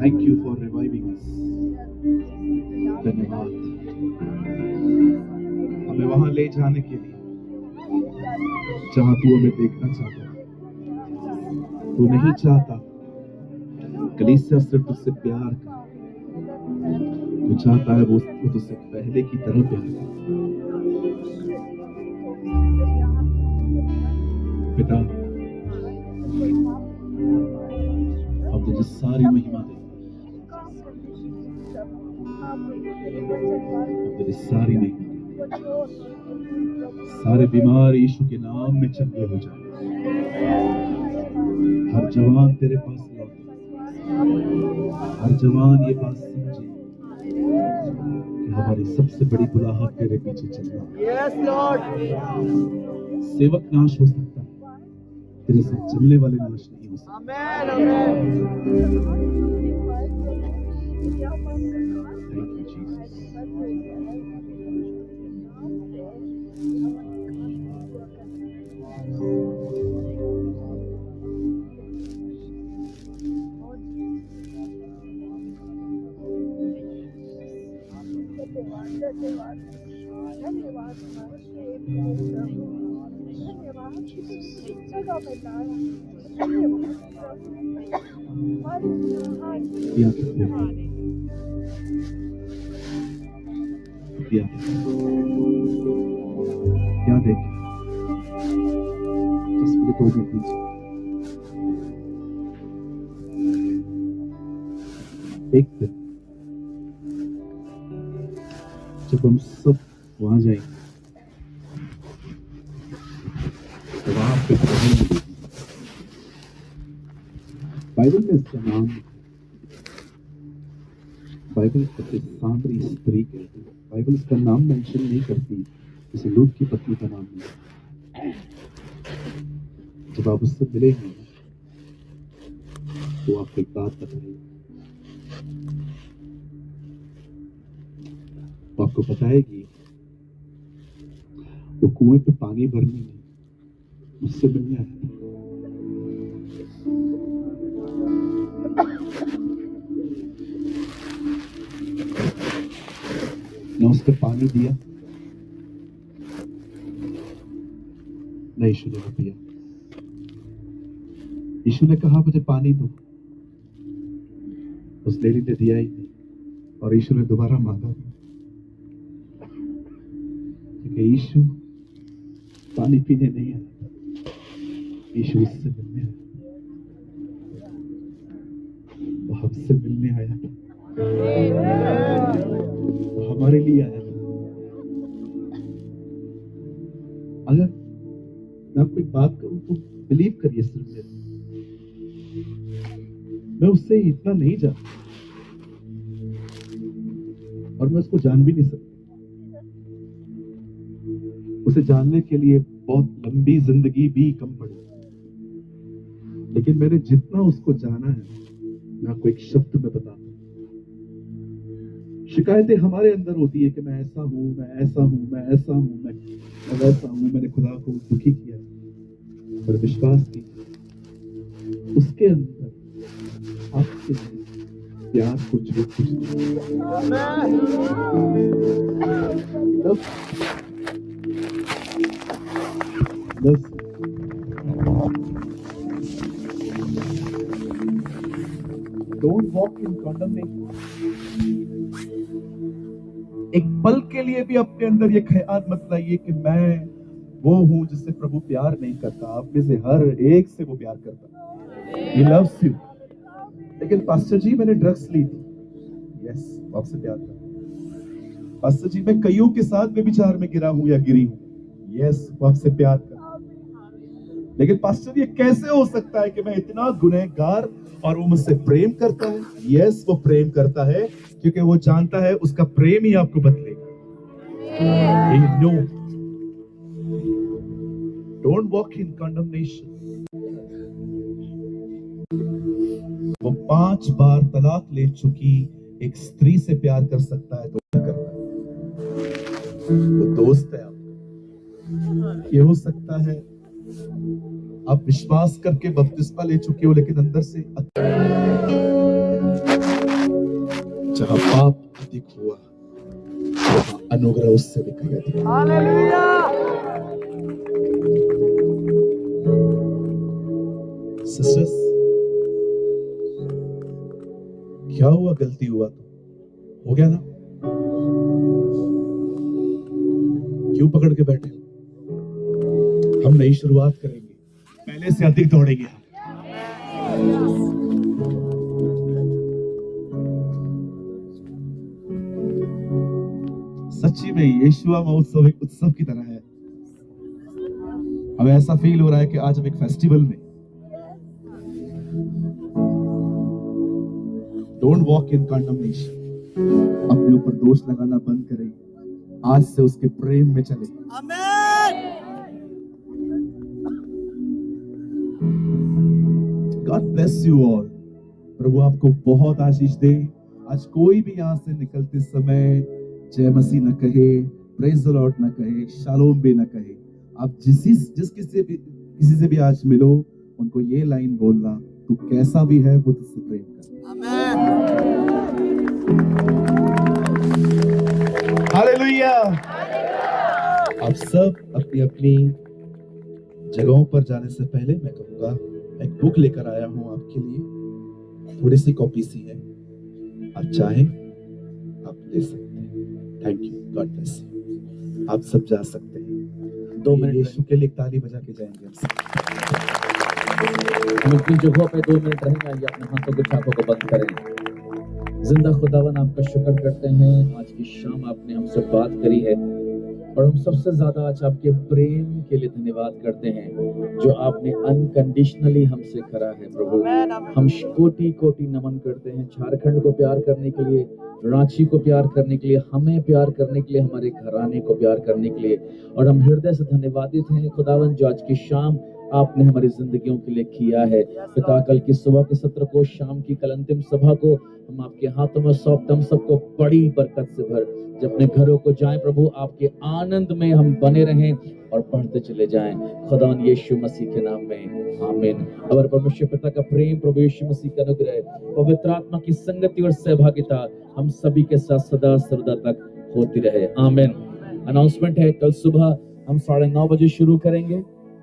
thank you for reviving us. धन्यवाद हमें वहां ले जाने के लिए जहां तू हमें देखना चाहता है। तू नहीं चाहता कलीसिया सिर्फ तुझसे प्यार कर, तू चाहता है वो तुझसे पहले की तरह प्यार करे। पिता, हम तुझे सारी महिमा दें, हम तुझे सारी महिमा दें। सारे बीमार यीशु के नाम में चंगे हो जाए। हर जवान तेरे पास लौटे, हर जवान ये बात समझे कि हमारी सबसे बड़ी बुलाहट तेरे पीछे चलना। Yes, Lord. सेवक नाश हो सकता है, तेरे साथ चलने वाले नाश नहीं हो सकते। Amen. Amen. Thank you, Jesus. क्या देखें? तस्वीर 2 मिनट दीजिए। एक दिन जब हम सब वहां जाएंगे तो वहां पे बाइबल में इसका नाम, बाइबल सबसे सांवरी स्त्री कहती है। बाइबल इसका नाम मेंशन नहीं करती, जैसे लूत की पत्नी का नाम नहीं। जब आप उससे मिलेंगे तो आपको एक बात बताएगी, तो आपको बताएगी वो कुएं पे पानी भरने में मुझसे मिलने आया था। न उसको पानी दिया, न यीशु ने पिया। यीशु ने कहा मुझे पानी दो, उस लेडी ने दिया ही नहीं, और यीशु ने दोबारा मांगा, क्योंकि यीशु पानी पीने नहीं आया, यीशु इससे मिलने आया, वो हमसे मिलने आया था, वो हमारे लिए आया था। अगर मैं आपको एक बात कहूं तो बिलीव करिए सिर्फ मेरे, मैं उससे इतना नहीं जानता और मैं उसको जान भी नहीं सकता। उसे जानने के लिए बहुत लंबी जिंदगी भी कम पड़ी, लेकिन मैंने जितना उसको जाना है मैं आपको एक शब्द में बताता हूं। शिकायतें हमारे अंदर होती है कि मैं ऐसा हूं, मैं ऐसा हूं, मैं ऐसा हूं, मैं वैसा हूं, मैंने खुदा को दुखी किया। पर विश्वास कीजिए उसके अंदर आपके लिए प्यार कुछ भी कुछ डोंट वॉक इन कॉन्डमनेशन। एक पल के लिए भी अपने अंदर ये ख्याल मत लाइए कि मैं वो हूं जिससे प्रभु प्यार नहीं करता। आप में से हर एक से वो प्यार करता, ही लव्स यू। लेकिन पास्टर जी मैंने ड्रग्स ली थी, यस वो आपसे प्यार करता। पास्टर जी मैं कईयों के साथ व्यभिचार में गिरा हूं या गिरी हूं, यस वो आपसे प्यार करता। लेकिन पास्टर ये कैसे हो सकता है कि मैं इतना गुनहगार और वो मुझसे प्रेम करता है? यस वो प्रेम करता है क्योंकि वो जानता है उसका प्रेम ही आपको बदलेगा। He knows. Don't walk in condemnation. वो 5 बार तलाक ले चुकी एक स्त्री से प्यार कर सकता है तो क्या करता है? वो दोस्त है आपका। ये हो सकता है आप विश्वास करके बपतिस्मा ले चुके हो लेकिन अंदर से जहां पाप अधिक हुआ वहां अनुग्रह उससे भी कहीं अधिक। सिस्टर्स क्या हुआ? गलती हुआ तो हो गया ना, क्यों पकड़ के बैठे? हम नई शुरुआत करेंगे, पहले से अधिक दौड़ेंगे। सच्ची में यीशुआ महोत्सव एक उत्सव की तरह है। हमें ऐसा फील हो रहा है कि आज हम एक फेस्टिवल में। Don't walk in condemnation. अपने ऊपर दोष लगाना बंद करें, आज से उसके प्रेम में चले। God bless you all. प्रभु आपको बहुत आशीष दे। आज कोई भी यहाँ से निकलते समय जय मसीह न कहे, प्रेज द लॉर्ड न कहे, शालोम भी न कहे। आप जिस किसी से भी आज मिलो उनको ये लाइन बोलना, तू कैसा भी है वो तुझसे प्रेम कर। हालेलुया। आप सब अपनी अपनी जगहों पर जाने से पहले मैं कहूंगा एक बुक लेकर आया हूं आपके लिए, थोड़ी सी कॉपी सी है, आप चाहें आप ले सकते हैं। Thank you, God bless you. आप सब जा सकते हैं। 2 मिनट यीशु के लिए ताली बजा के जाएंगे हम सब। हम अपनी जगहों पे 2 मिनट रहेंगे। आइए अपने हाथों को छापों को बंद करें। जिंदा खुदावन आपका शुक्र करते हैं, आज की शाम आपने हमसे बात करी है और हम सबसे ज्यादा आज आपके प्रेम के लिए धन्यवाद करते हैं जो आपने अनकंडीशनली हमसे करा है। प्रभु हम कोटि कोटि नमन करते हैं झारखंड को प्यार करने के लिए, रांची को प्यार करने के लिए, हमें प्यार करने के लिए, हमारे घराने को प्यार करने के लिए। और हम हृदय से धन्यवादित हैं खुदावन जो आज की शाम आपने हमारी जिंदगियों के लिए किया है। पिता कल की सुबह के सत्र को, शाम की कल अंतिम सभा को हम आपके हाथों में सौंपते, हम सबको बड़ी बरकत से भर। जब अपने घरों को जाएं प्रभु आपके आनंद में हम बने रहें और पढ़ते चले जाएं खुदावन यीशु मसीह के नाम में, आमीन। और परमेश्वर पिता का प्रेम, प्रभु यीशु मसीह का अनुग्रह, पवित्र आत्मा की संगति और सहभागिता हम सभी के साथ सदा सर्वदा तक होती रहे, आमीन। अनाउंसमेंट है, कल सुबह हम 9:30 बजे शुरू करेंगे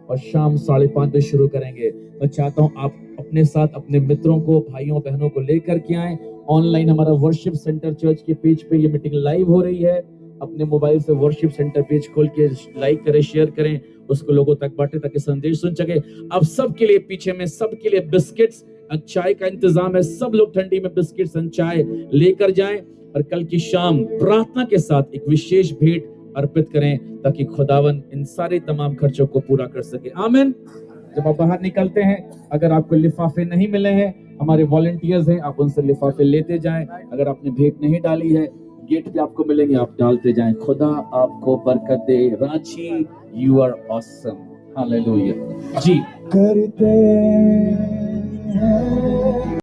और शाम 5:30 बजे शुरू करेंगे। मैं चाहता हूं आप अपने साथ अपने मित्रों को, भाइयों बहनों को लेकर के आएं। ऑनलाइन हमारा वर्शिप सेंटर चर्च के पेज पे ये मीटिंग लाइव हो रही है। अपने मोबाइल से वर्शिप सेंटर पेज खोल के लाइक करें, शेयर करें, उसको लोगों तक बांटे ताकि संदेश सुन सके। अब सबके लिए पीछे में सबके लिए बिस्किट्स, चाय का इंतजाम है। सब लोग ठंडी में बिस्किट्स और चाय लेकर जाएं और कल की शाम प्रार्थना के साथ एक विशेष भेंट अर्पित करें ताकि खुदावन इन सारे तमाम खर्चों को पूरा कर सके। आमीन। जब आप बाहर निकलते हैं, अगर आपको लिफाफे नहीं मिले हैं, हमारे वॉलंटियर्स हैं, आप उनसे लिफाफे लेते जाएं। अगर आपने भेंट नहीं डाली है, गेट पे आपको मिलेंगे, आप डालते जाएं। खुदा आपको बरकत दे। Ranchi, you are awesome. Hallelujah ji. करते हैं